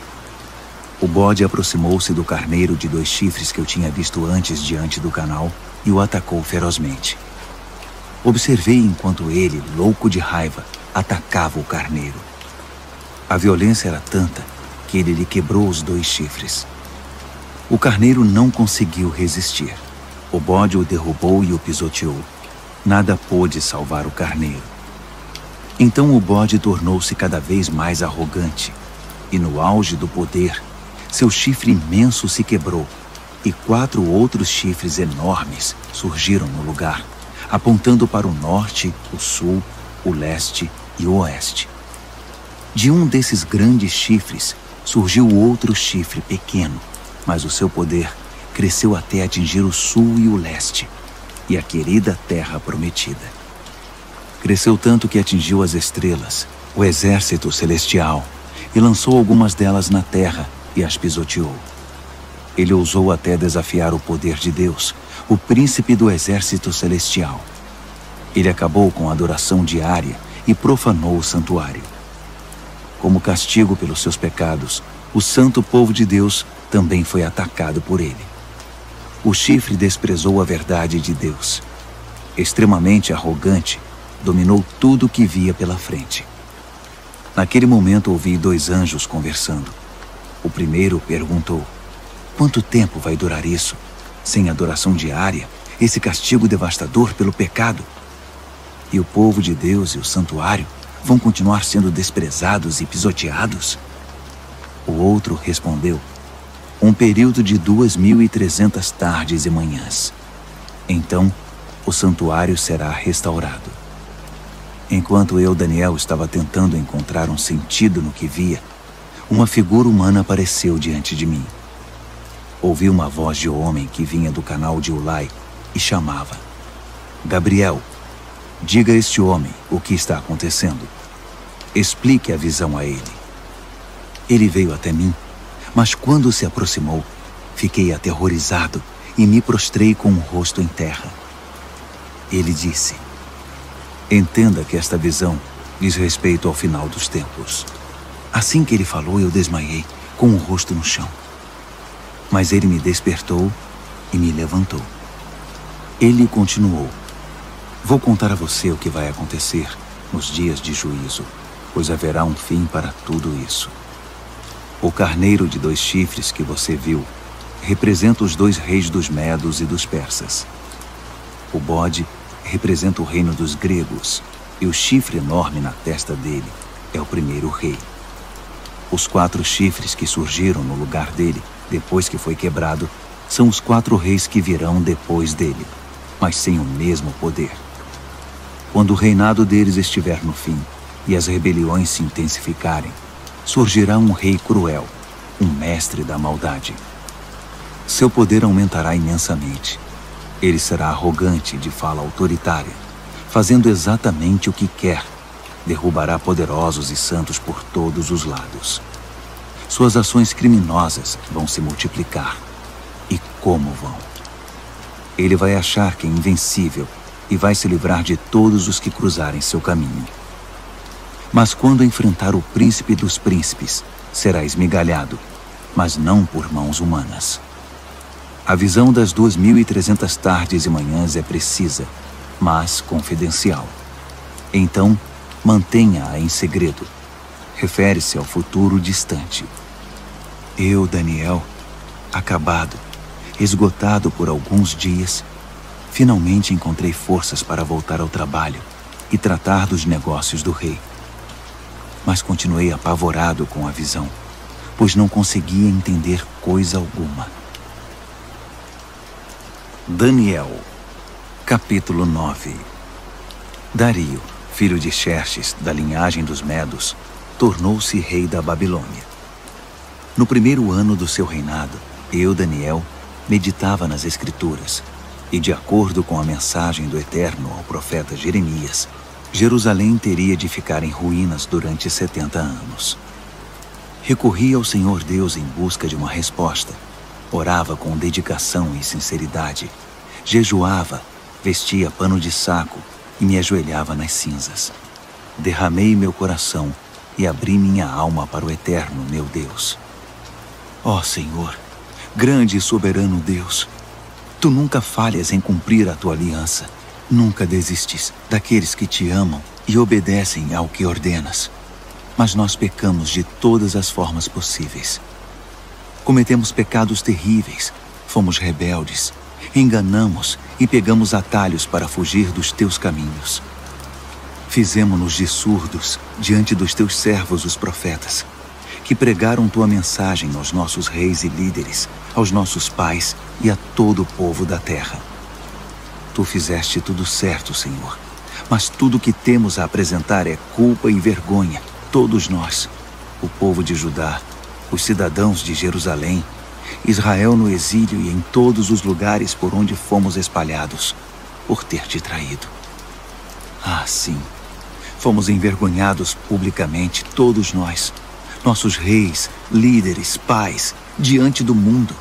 O bode aproximou-se do carneiro de 2 chifres que eu tinha visto antes diante do canal e o atacou ferozmente. Observei enquanto ele, louco de raiva, atacava o carneiro. A violência era tanta que ele lhe quebrou os 2 chifres. O carneiro não conseguiu resistir. O bode o derrubou e o pisoteou. Nada pôde salvar o carneiro. Então o bode tornou-se cada vez mais arrogante, e no auge do poder, seu chifre imenso se quebrou, e 4 outros chifres enormes surgiram no lugar, apontando para o norte, o sul, o leste e o oeste. De um desses grandes chifres surgiu outro chifre pequeno, mas o seu poder cresceu até atingir o sul e o leste, e a querida terra prometida. Cresceu tanto que atingiu as estrelas, o exército celestial, e lançou algumas delas na terra e as pisoteou. Ele ousou até desafiar o poder de Deus, o príncipe do exército celestial. Ele acabou com a adoração diária e profanou o santuário. Como castigo pelos seus pecados, o santo povo de Deus também foi atacado por ele. O chifre desprezou a verdade de Deus. Extremamente arrogante, dominou tudo o que via pela frente. Naquele momento ouvi 2 anjos conversando. O primeiro perguntou: quanto tempo vai durar isso? Sem adoração diária, esse castigo devastador pelo pecado? E o povo de Deus e o santuário vão continuar sendo desprezados e pisoteados? O outro respondeu: um período de 2.300 tardes e manhãs. Então, o santuário será restaurado. Enquanto eu, Daniel, estava tentando encontrar um sentido no que via, uma figura humana apareceu diante de mim. Ouvi uma voz de homem que vinha do canal de Ulai e chamava: Gabriel, diga a este homem o que está acontecendo. Explique a visão a ele. Ele veio até mim, mas quando se aproximou, fiquei aterrorizado e me prostrei com o rosto em terra. Ele disse: Entenda que esta visão diz respeito ao final dos tempos. Assim que ele falou, eu desmaiei, com o rosto no chão. Mas ele me despertou e me levantou. Ele continuou: vou contar a você o que vai acontecer nos dias de juízo, pois haverá um fim para tudo isso. O carneiro de 2 chifres que você viu representa os 2 reis dos medos e dos persas. O bode representa o reino dos gregos, e o chifre enorme na testa dele é o primeiro rei. Os 4 chifres que surgiram no lugar dele, depois que foi quebrado, são os 4 reis que virão depois dele, mas sem o mesmo poder. Quando o reinado deles estiver no fim e as rebeliões se intensificarem, surgirá um rei cruel, um mestre da maldade. Seu poder aumentará imensamente. Ele será arrogante, de fala autoritária, fazendo exatamente o que quer. Derrubará poderosos e santos por todos os lados. Suas ações criminosas vão se multiplicar. E como vão? Ele vai achar que é invencível e vai se livrar de todos os que cruzarem seu caminho. Mas quando enfrentar o príncipe dos príncipes, será esmigalhado, mas não por mãos humanas. A visão das 2.300 tardes e manhãs é precisa, mas confidencial. Então, mantenha-a em segredo. Refere-se ao futuro distante. Eu, Daniel, acabado, esgotado por alguns dias, finalmente encontrei forças para voltar ao trabalho e tratar dos negócios do rei. Mas continuei apavorado com a visão, pois não conseguia entender coisa alguma. Daniel, capítulo 9. Dario, filho de Xerxes, da linhagem dos Medos, tornou-se rei da Babilônia. No primeiro ano do seu reinado, eu, Daniel, meditava nas Escrituras, e de acordo com a mensagem do Eterno ao profeta Jeremias, Jerusalém teria de ficar em ruínas durante 70 anos. Recorri ao Senhor Deus em busca de uma resposta. Orava com dedicação e sinceridade. Jejuava, vestia pano de saco e me ajoelhava nas cinzas. Derramei meu coração e abri minha alma para o Eterno, meu Deus. Ó Senhor, grande e soberano Deus, Tu nunca falhas em cumprir a Tua aliança. Nunca desistes daqueles que Te amam e obedecem ao que ordenas. Mas nós pecamos de todas as formas possíveis. Cometemos pecados terríveis, fomos rebeldes, enganamos e pegamos atalhos para fugir dos Teus caminhos. Fizemo-nos de surdos diante dos Teus servos, os profetas, que pregaram Tua mensagem aos nossos reis e líderes, aos nossos pais e a todo o povo da terra. Tu fizeste tudo certo, Senhor, mas tudo que temos a apresentar é culpa e vergonha, todos nós, o povo de Judá, os cidadãos de Jerusalém, Israel no exílio e em todos os lugares por onde fomos espalhados, por ter Te traído. Ah, sim, fomos envergonhados publicamente, todos nós, nossos reis, líderes, pais, diante do mundo.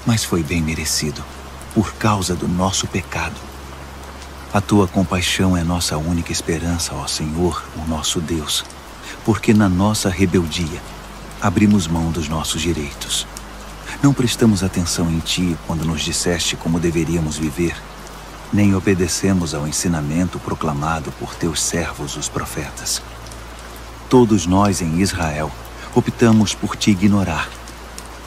Mas foi bem merecido, por causa do nosso pecado. A Tua compaixão é nossa única esperança, ó Senhor, o nosso Deus, porque na nossa rebeldia abrimos mão dos nossos direitos. Não prestamos atenção em Ti quando nos disseste como deveríamos viver, nem obedecemos ao ensinamento proclamado por Teus servos, os profetas. Todos nós em Israel optamos por Te ignorar.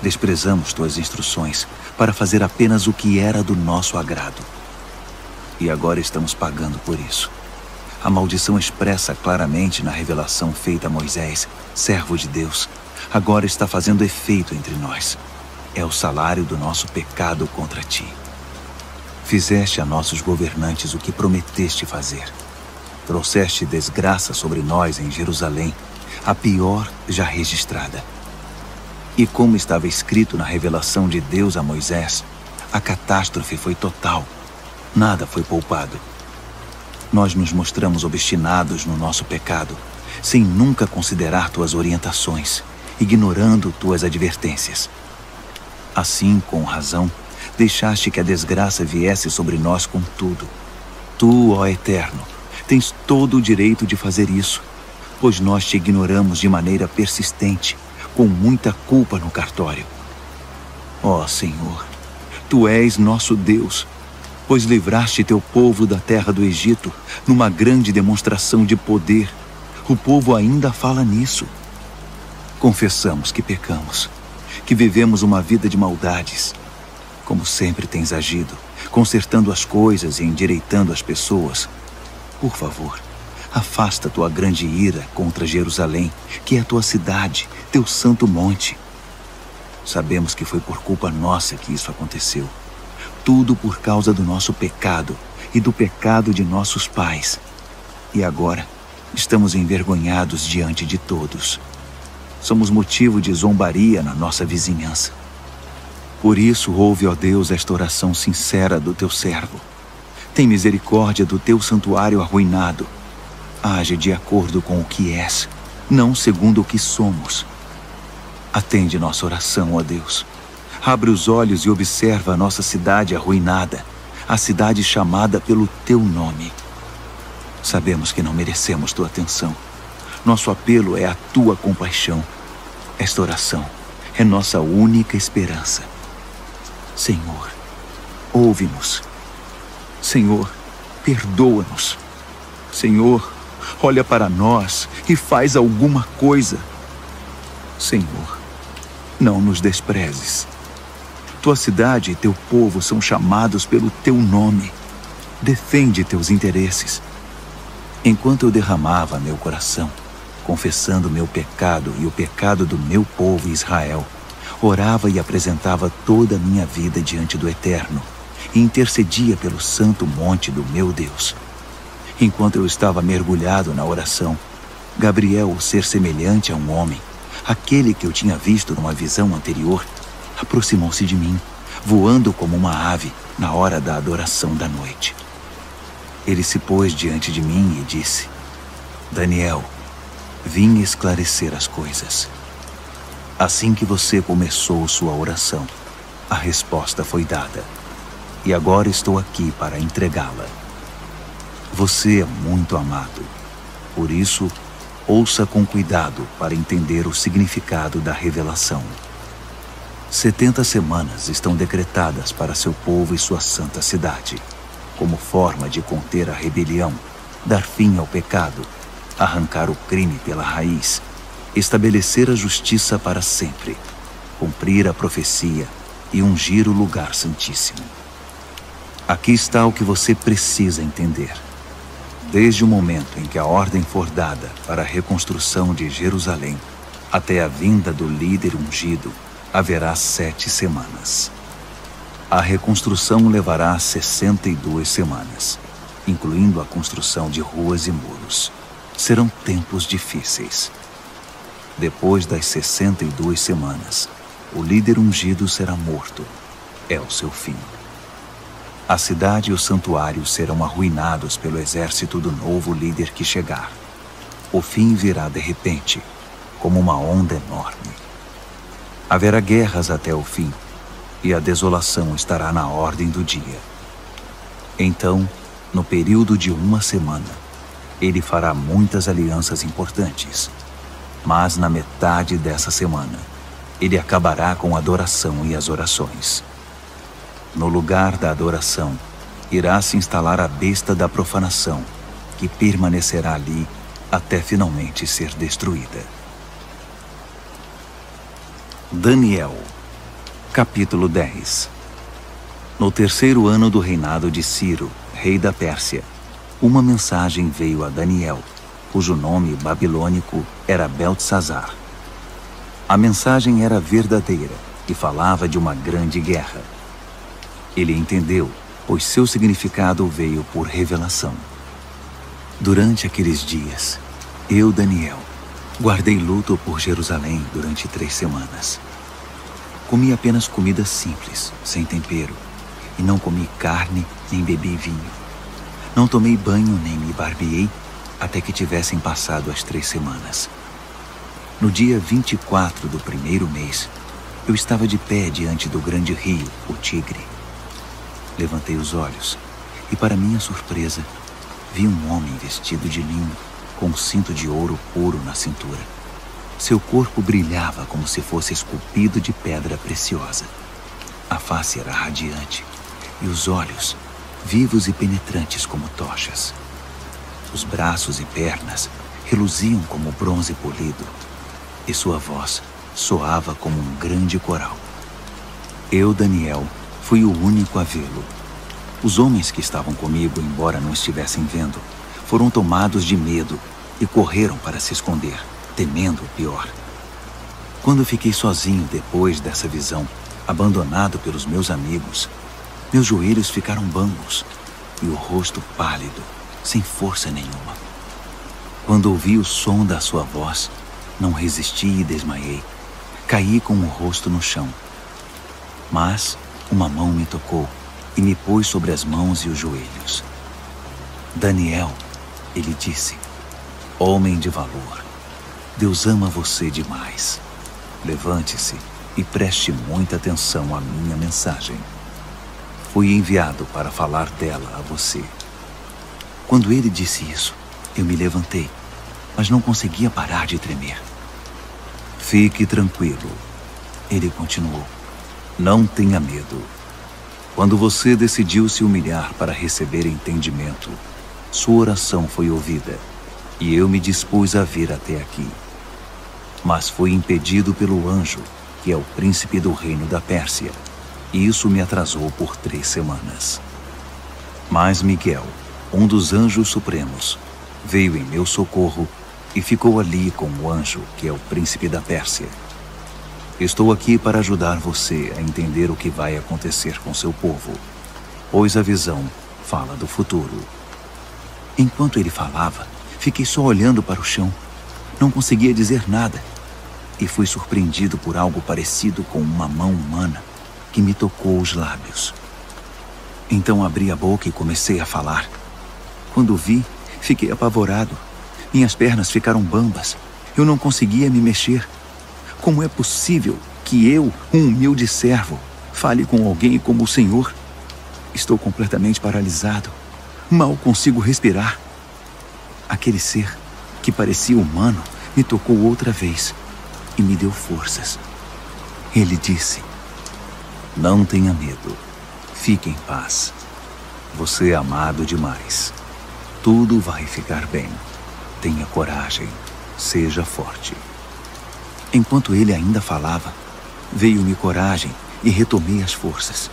Desprezamos Tuas instruções para fazer apenas o que era do nosso agrado. E agora estamos pagando por isso. A maldição expressa claramente na revelação feita a Moisés, servo de Deus, agora está fazendo efeito entre nós. É o salário do nosso pecado contra Ti. Fizeste a nossos governantes o que prometeste fazer. Trouxeste desgraça sobre nós em Jerusalém, a pior já registrada. E como estava escrito na revelação de Deus a Moisés, a catástrofe foi total. Nada foi poupado. Nós nos mostramos obstinados no nosso pecado, sem nunca considerar Tuas orientações, ignorando Tuas advertências. Assim, com razão, deixaste que a desgraça viesse sobre nós com tudo. Tu, ó Eterno, Tens todo o direito de fazer isso, pois nós te ignoramos de maneira persistente, com muita culpa no cartório. Ó Senhor, Tu és nosso Deus, pois livraste Teu povo da terra do Egito numa grande demonstração de poder. O povo ainda fala nisso. Confessamos que pecamos, que vivemos uma vida de maldades. Como sempre tens agido, consertando as coisas e endireitando as pessoas. Por favor, afasta Tua grande ira contra Jerusalém, que é Tua cidade, Teu santo monte. Sabemos que foi por culpa nossa que isso aconteceu. Tudo por causa do nosso pecado e do pecado de nossos pais. E agora estamos envergonhados diante de todos. Somos motivo de zombaria na nossa vizinhança. Por isso, ouve, ó Deus, esta oração sincera do Teu servo. Tem misericórdia do Teu santuário arruinado. Age de acordo com o que és, não segundo o que somos. Atende nossa oração, ó Deus. Abre os olhos e observa a nossa cidade arruinada, a cidade chamada pelo Teu nome. Sabemos que não merecemos Tua atenção. Nosso apelo é a Tua compaixão. Esta oração é nossa única esperança. Senhor, ouve-nos. Senhor, perdoa-nos. Senhor, olha para nós e faz alguma coisa. Senhor, não nos desprezes. Tua cidade e Teu povo são chamados pelo Teu nome. Defende Teus interesses. Enquanto eu derramava meu coração, confessando meu pecado e o pecado do meu povo Israel, orava e apresentava toda a minha vida diante do Eterno e intercedia pelo santo monte do meu Deus. Enquanto eu estava mergulhado na oração, Gabriel, o ser semelhante a um homem, aquele que eu tinha visto numa visão anterior, aproximou-se de mim, voando como uma ave na hora da adoração da noite. Ele se pôs diante de mim e disse: Daniel, vim esclarecer as coisas. Assim que você começou sua oração, a resposta foi dada, e agora estou aqui para entregá-la. Você é muito amado, por isso, ouça com cuidado para entender o significado da revelação. 70 semanas estão decretadas para seu povo e sua santa cidade, como forma de conter a rebelião, dar fim ao pecado, arrancar o crime pela raiz, estabelecer a justiça para sempre, cumprir a profecia e ungir o lugar santíssimo. Aqui está o que você precisa entender. Desde o momento em que a ordem for dada para a reconstrução de Jerusalém, até a vinda do líder ungido, haverá 7 semanas. A reconstrução levará 62 semanas, incluindo a construção de ruas e muros. Serão tempos difíceis. Depois das 62 semanas, o líder ungido será morto. É o seu fim. A cidade e o santuário serão arruinados pelo exército do novo líder que chegar. O fim virá de repente, como uma onda enorme. Haverá guerras até o fim, e a desolação estará na ordem do dia. Então, no período de 1 semana, ele fará muitas alianças importantes. Mas na metade dessa semana, ele acabará com a adoração e as orações. No lugar da adoração, irá se instalar a besta da profanação, que permanecerá ali até finalmente ser destruída. Daniel, capítulo 10. No 3º ano do reinado de Ciro, rei da Pérsia, uma mensagem veio a Daniel, cujo nome babilônico era Beltesazar. A mensagem era verdadeira e falava de uma grande guerra. Ele entendeu, pois seu significado veio por revelação. Durante aqueles dias, eu, Daniel, guardei luto por Jerusalém durante 3 semanas. Comi apenas comida simples, sem tempero, e não comi carne nem bebi vinho. Não tomei banho nem me barbeei até que tivessem passado as 3 semanas. No dia 24 do 1º mês, eu estava de pé diante do grande rio, o Tigre. Levantei os olhos e, para minha surpresa, vi um homem vestido de linho, com um cinto de ouro puro na cintura. Seu corpo brilhava como se fosse esculpido de pedra preciosa. A face era radiante e os olhos vivos e penetrantes como tochas. Os braços e pernas reluziam como bronze polido e sua voz soava como um grande coral. Eu, Daniel, fui o único a vê-lo. Os homens que estavam comigo, embora não estivessem vendo, foram tomados de medo e correram para se esconder, temendo o pior. Quando fiquei sozinho depois dessa visão, abandonado pelos meus amigos, meus joelhos ficaram bambos e o rosto pálido, sem força nenhuma. Quando ouvi o som da sua voz, não resisti e desmaiei. Caí com o rosto no chão. Mas uma mão me tocou e me pôs sobre as mãos e os joelhos. Daniel, ele disse, homem de valor, Deus ama você demais. Levante-se e preste muita atenção à minha mensagem. Fui enviado para falar dela a você. Quando ele disse isso, eu me levantei, mas não conseguia parar de tremer. Fique tranquilo, ele continuou. Não tenha medo. Quando você decidiu se humilhar para receber entendimento, sua oração foi ouvida, e eu me dispus a vir até aqui. Mas fui impedido pelo anjo, que é o príncipe do reino da Pérsia, e isso me atrasou por 3 semanas. Mas Miguel, um dos anjos supremos, veio em meu socorro e ficou ali com o anjo, que é o príncipe da Pérsia. Estou aqui para ajudar você a entender o que vai acontecer com seu povo, pois a visão fala do futuro. Enquanto ele falava, fiquei só olhando para o chão. Não conseguia dizer nada. E fui surpreendido por algo parecido com uma mão humana que me tocou os lábios. Então abri a boca e comecei a falar. Quando vi, fiquei apavorado. Minhas pernas ficaram bambas. Eu não conseguia me mexer. Como é possível que eu, um humilde servo, fale com alguém como o Senhor? Estou completamente paralisado. Mal consigo respirar. Aquele ser, que parecia humano, me tocou outra vez e me deu forças. Ele disse, não tenha medo. Fique em paz. Você é amado demais. Tudo vai ficar bem. Tenha coragem. Seja forte. Enquanto ele ainda falava, veio-me coragem e retomei as forças.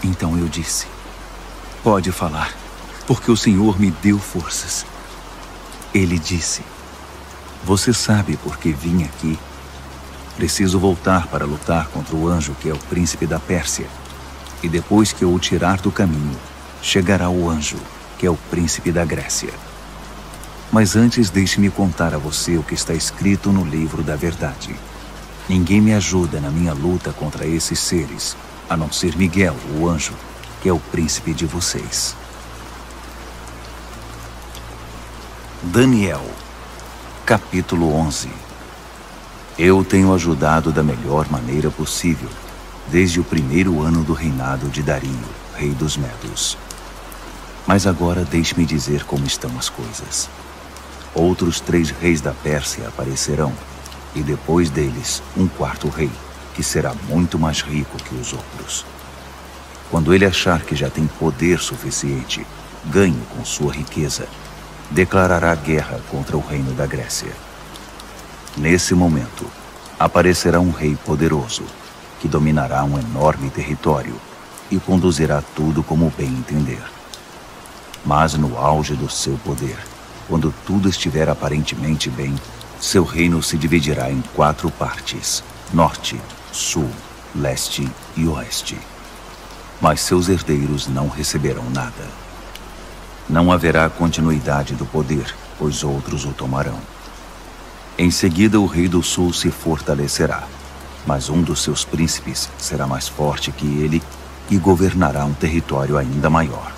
Então eu disse, pode falar, porque o Senhor me deu forças. Ele disse, você sabe por que vim aqui? Preciso voltar para lutar contra o anjo que é o príncipe da Pérsia. E depois que eu o tirar do caminho, chegará o anjo que é o príncipe da Grécia. Mas antes deixe-me contar a você o que está escrito no livro da verdade. Ninguém me ajuda na minha luta contra esses seres, a não ser Miguel, o anjo, que é o príncipe de vocês. Daniel, capítulo 11. Eu tenho ajudado da melhor maneira possível, desde o primeiro ano do reinado de Dario, rei dos Medos. Mas agora deixe-me dizer como estão as coisas. Outros 3 reis da Pérsia aparecerão, e depois deles um 4º rei, que será muito mais rico que os outros. Quando ele achar que já tem poder suficiente, ganho com sua riqueza, declarará guerra contra o reino da Grécia. Nesse momento, aparecerá um rei poderoso, que dominará um enorme território e conduzirá tudo como bem entender. Mas no auge do seu poder, quando tudo estiver aparentemente bem, seu reino se dividirá em 4 partes, norte, sul, leste e oeste. Mas seus herdeiros não receberão nada. Não haverá continuidade do poder, pois outros o tomarão. Em seguida, o rei do sul se fortalecerá, mas um dos seus príncipes será mais forte que ele e governará um território ainda maior.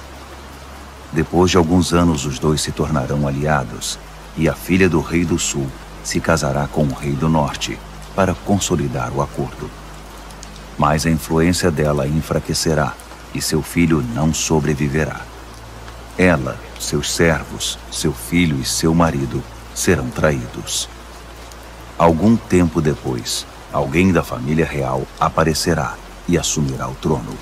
Depois de alguns anos, os dois se tornarão aliados, e a filha do rei do sul se casará com o rei do norte para consolidar o acordo. Mas a influência dela enfraquecerá, e seu filho não sobreviverá. Ela, seus servos, seu filho e seu marido serão traídos. Algum tempo depois, alguém da família real aparecerá e assumirá o trono.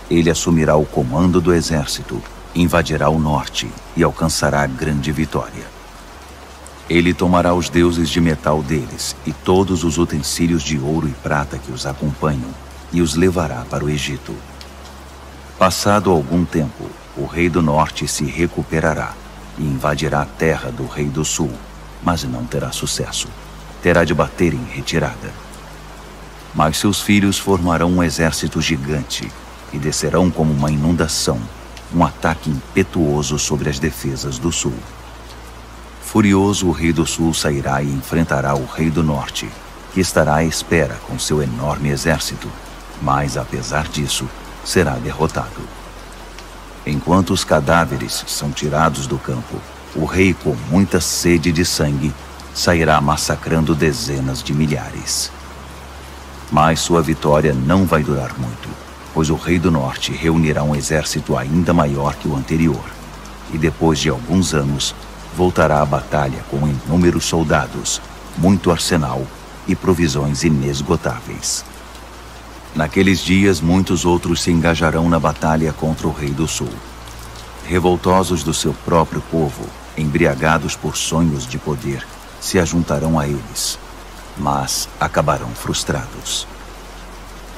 Ele assumirá o comando do exército, invadirá o norte e alcançará grande vitória. Ele tomará os deuses de metal deles e todos os utensílios de ouro e prata que os acompanham e os levará para o Egito. Passado algum tempo, o rei do norte se recuperará e invadirá a terra do rei do sul, mas não terá sucesso. Terá de bater em retirada. Mas seus filhos formarão um exército gigante e descerão como uma inundação, um ataque impetuoso sobre as defesas do sul. Furioso, o rei do sul sairá e enfrentará o rei do norte, que estará à espera com seu enorme exército, mas, apesar disso, será derrotado. Enquanto os cadáveres são tirados do campo, o rei, com muita sede de sangue, sairá massacrando dezenas de milhares. Mas sua vitória não vai durar muito, pois o rei do norte reunirá um exército ainda maior que o anterior, e depois de alguns anos, voltará à batalha com inúmeros soldados, muito arsenal e provisões inesgotáveis. Naqueles dias, muitos outros se engajarão na batalha contra o rei do sul. Revoltosos do seu próprio povo, embriagados por sonhos de poder, se ajuntarão a eles, mas acabarão frustrados.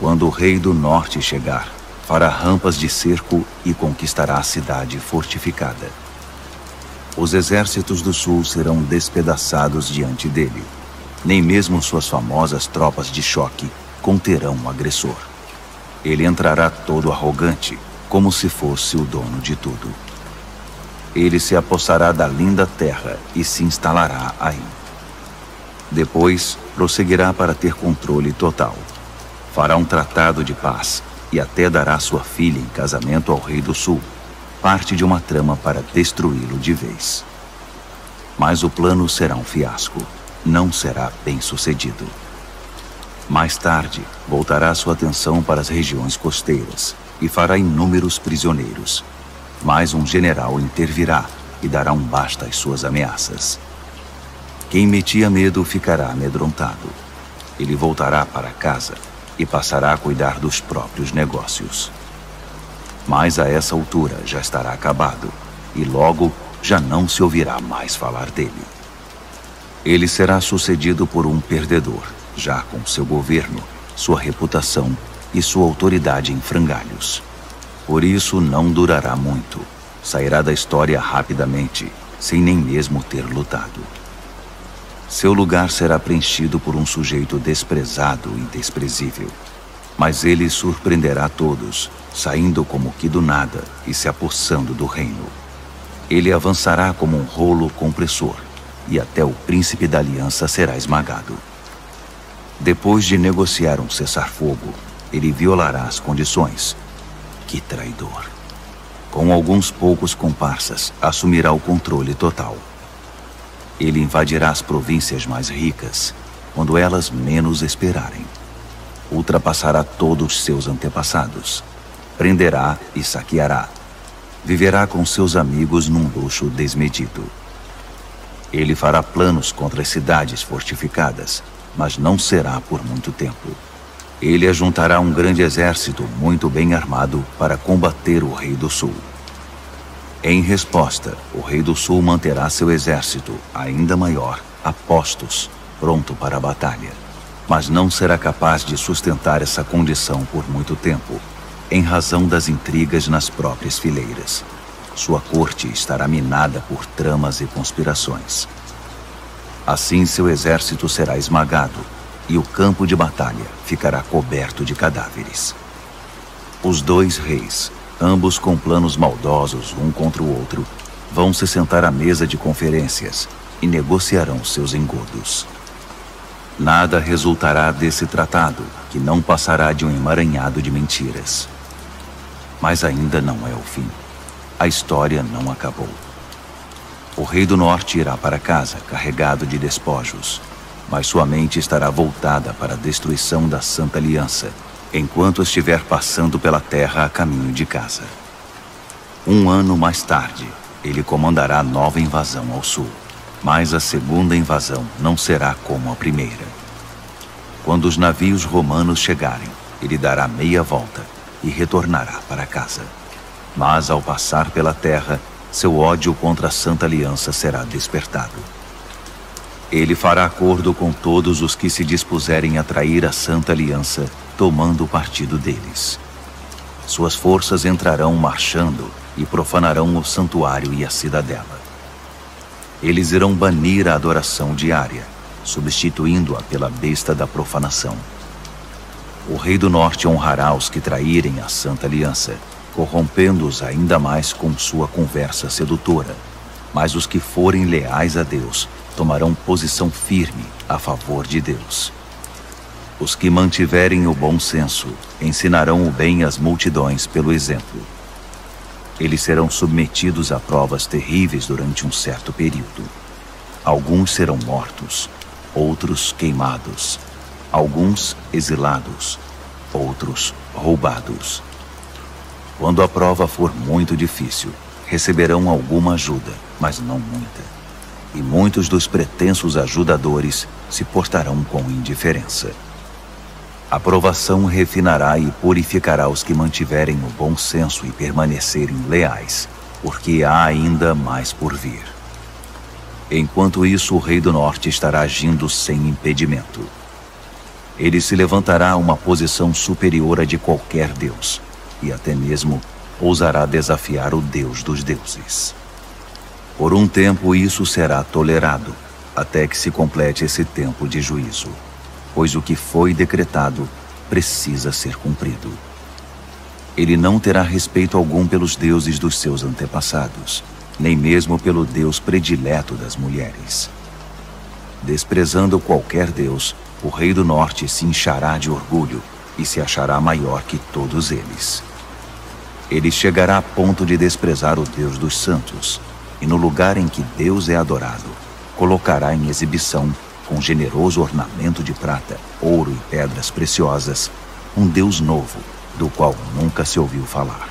Quando o rei do norte chegar, fará rampas de cerco e conquistará a cidade fortificada. Os exércitos do sul serão despedaçados diante dele. Nem mesmo suas famosas tropas de choque conterão o agressor. Ele entrará todo arrogante, como se fosse o dono de tudo. Ele se apossará da linda terra e se instalará aí. Depois, prosseguirá para ter controle total. Fará um tratado de paz e até dará sua filha em casamento ao rei do sul, parte de uma trama para destruí-lo de vez. Mas o plano será um fiasco, não será bem-sucedido. Mais tarde, voltará sua atenção para as regiões costeiras e fará inúmeros prisioneiros. Mas um general intervirá e dará um basta às suas ameaças. Quem metia medo ficará amedrontado. Ele voltará para casa e passará a cuidar dos próprios negócios. Mas a essa altura já estará acabado e logo já não se ouvirá mais falar dele. Ele será sucedido por um perdedor, já com seu governo, sua reputação e sua autoridade em frangalhos. Por isso não durará muito. Sairá da história rapidamente, sem nem mesmo ter lutado. Seu lugar será preenchido por um sujeito desprezado e desprezível. Mas ele surpreenderá todos, saindo como que do nada e se apossando do reino. Ele avançará como um rolo compressor, e até o príncipe da aliança será esmagado. Depois de negociar um cessar-fogo, ele violará as condições. Que traidor! Com alguns poucos comparsas, assumirá o controle total. Ele invadirá as províncias mais ricas, quando elas menos esperarem. Ultrapassará todos seus antepassados. Prenderá e saqueará. Viverá com seus amigos num luxo desmedido. Ele fará planos contra as cidades fortificadas, mas não será por muito tempo. Ele ajuntará um grande exército muito bem armado para combater o rei do sul. Em resposta, o rei do sul manterá seu exército, ainda maior, a postos, pronto para a batalha. Mas não será capaz de sustentar essa condição por muito tempo, em razão das intrigas nas próprias fileiras. Sua corte estará minada por tramas e conspirações. Assim seu exército será esmagado, e o campo de batalha ficará coberto de cadáveres. Os dois reis, ambos com planos maldosos um contra o outro, vão se sentar à mesa de conferências e negociarão seus engodos. Nada resultará desse tratado, que não passará de um emaranhado de mentiras. Mas ainda não é o fim. A história não acabou. O rei do norte irá para casa carregado de despojos, mas sua mente estará voltada para a destruição da Santa Aliança, enquanto estiver passando pela terra a caminho de casa. Um ano mais tarde, ele comandará nova invasão ao sul. Mas a segunda invasão não será como a primeira. Quando os navios romanos chegarem, ele dará meia volta e retornará para casa. Mas ao passar pela terra, seu ódio contra a Santa Aliança será despertado. Ele fará acordo com todos os que se dispuserem a trair a Santa Aliança, tomando partido deles. Suas forças entrarão marchando e profanarão o santuário e a cidadela. Eles irão banir a adoração diária, substituindo-a pela besta da profanação. O rei do norte honrará os que traírem a Santa Aliança, corrompendo-os ainda mais com sua conversa sedutora. Mas os que forem leais a Deus tomarão posição firme a favor de Deus. Os que mantiverem o bom senso ensinarão o bem às multidões pelo exemplo. Eles serão submetidos a provas terríveis durante um certo período. Alguns serão mortos, outros queimados, alguns exilados, outros roubados. Quando a prova for muito difícil, receberão alguma ajuda, mas não muita. E muitos dos pretensos ajudadores se portarão com indiferença. A provação refinará e purificará os que mantiverem o bom senso e permanecerem leais, porque há ainda mais por vir. Enquanto isso, o rei do norte estará agindo sem impedimento. Ele se levantará a uma posição superior à de qualquer deus, e até mesmo ousará desafiar o Deus dos deuses. Por um tempo isso será tolerado, até que se complete esse tempo de juízo, pois o que foi decretado precisa ser cumprido. Ele não terá respeito algum pelos deuses dos seus antepassados, nem mesmo pelo Deus predileto das mulheres. Desprezando qualquer deus, o rei do norte se inchará de orgulho e se achará maior que todos eles. Ele chegará a ponto de desprezar o Deus dos santos, e no lugar em que Deus é adorado, colocará em exibição, com generoso ornamento de prata, ouro e pedras preciosas, um Deus novo, do qual nunca se ouviu falar.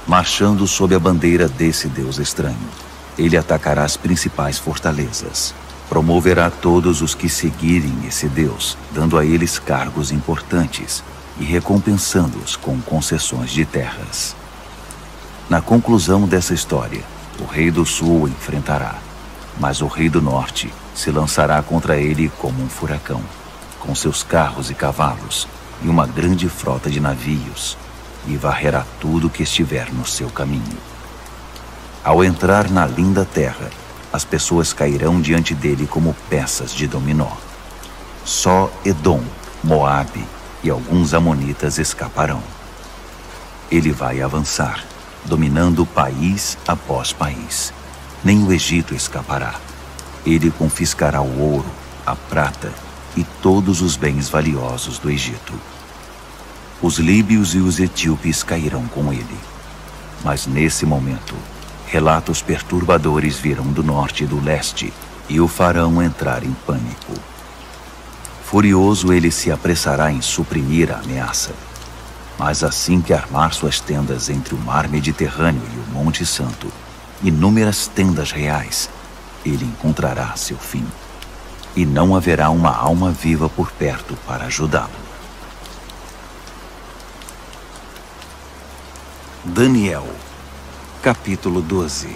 Marchando sob a bandeira desse Deus estranho, ele atacará as principais fortalezas. Promoverá todos os que seguirem esse Deus, dando a eles cargos importantes e recompensando-os com concessões de terras. Na conclusão dessa história, o rei do sul o enfrentará, mas o rei do norte se lançará contra ele como um furacão, com seus carros e cavalos e uma grande frota de navios, e varrerá tudo que estiver no seu caminho. Ao entrar na linda terra, as pessoas cairão diante dele como peças de dominó. Só Edom, Moabe e alguns amonitas escaparão. Ele vai avançar, dominando país após país. Nem o Egito escapará. Ele confiscará o ouro, a prata e todos os bens valiosos do Egito. Os líbios e os etíopes cairão com ele. Mas nesse momento, relatos perturbadores virão do norte e do leste e o farão entrar em pânico. Furioso, ele se apressará em suprimir a ameaça. Mas assim que armar suas tendas entre o mar Mediterrâneo e o Monte Santo, inúmeras tendas reais, ele encontrará seu fim. E não haverá uma alma viva por perto para ajudá-lo. Daniel, capítulo 12.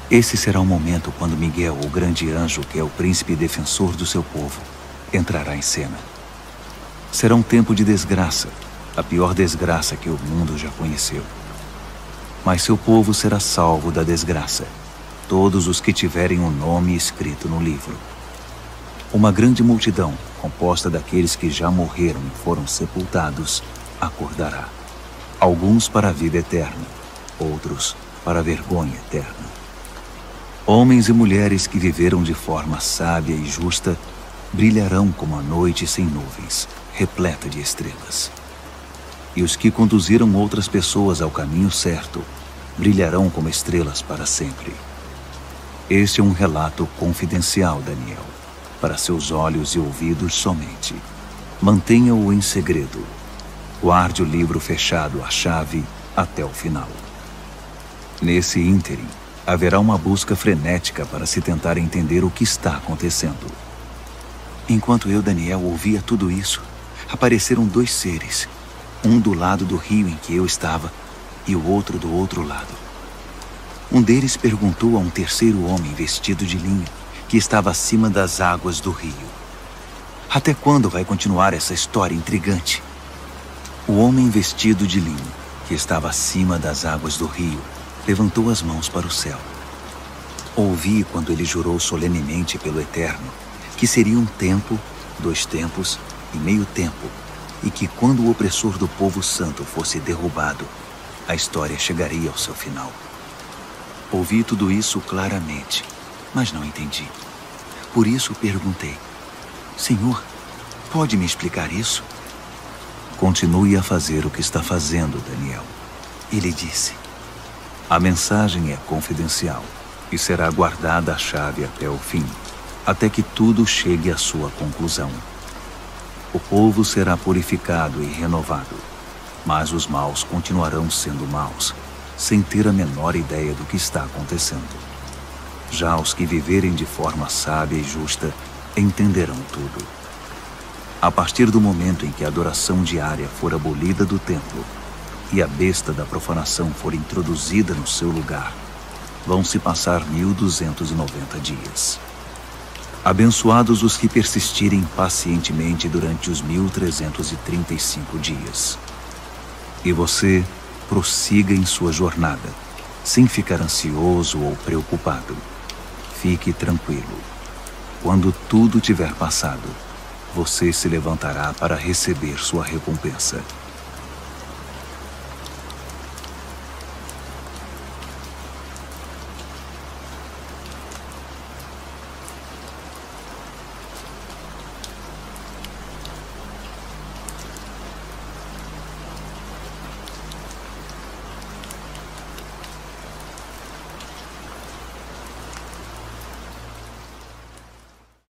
Esse será o momento quando Miguel, o grande anjo, que é o príncipe e defensor do seu povo, entrará em cena. Será um tempo de desgraça, a pior desgraça que o mundo já conheceu. Mas seu povo será salvo da desgraça, todos os que tiverem o nome escrito no livro. Uma grande multidão, composta daqueles que já morreram e foram sepultados, acordará. Alguns para a vida eterna, outros para a vergonha eterna. Homens e mulheres que viveram de forma sábia e justa brilharão como a noite sem nuvens, repleta de estrelas. E os que conduziram outras pessoas ao caminho certo brilharão como estrelas para sempre. Este é um relato confidencial, Daniel, para seus olhos e ouvidos somente. Mantenha-o em segredo. Guarde o livro fechado à chave até o final. Nesse ínterim, haverá uma busca frenética para se tentar entender o que está acontecendo. Enquanto eu, Daniel, ouvia tudo isso, apareceram 2 seres, um do lado do rio em que eu estava e o outro do outro lado. Um deles perguntou a um terceiro homem vestido de linho que estava acima das águas do rio: até quando vai continuar essa história intrigante? O homem vestido de linho, que estava acima das águas do rio, levantou as mãos para o céu. Ouvi quando ele jurou solenemente pelo Eterno que seria um tempo, 2 tempos e meio tempo, e que quando o opressor do povo santo fosse derrubado, a história chegaria ao seu final. Ouvi tudo isso claramente, mas não entendi. Por isso perguntei: Senhor, pode me explicar isso? Continue a fazer o que está fazendo, Daniel. Ele disse: a mensagem é confidencial e será guardada a chave até o fim, até que tudo chegue à sua conclusão. O povo será purificado e renovado, mas os maus continuarão sendo maus, sem ter a menor ideia do que está acontecendo. Já os que viverem de forma sábia e justa entenderão tudo. A partir do momento em que a adoração diária for abolida do templo e a besta da profanação for introduzida no seu lugar, vão se passar 1290 dias. Abençoados os que persistirem pacientemente durante os 1335 dias. E você prossiga em sua jornada, sem ficar ansioso ou preocupado. Fique tranquilo. Quando tudo tiver passado, você se levantará para receber sua recompensa.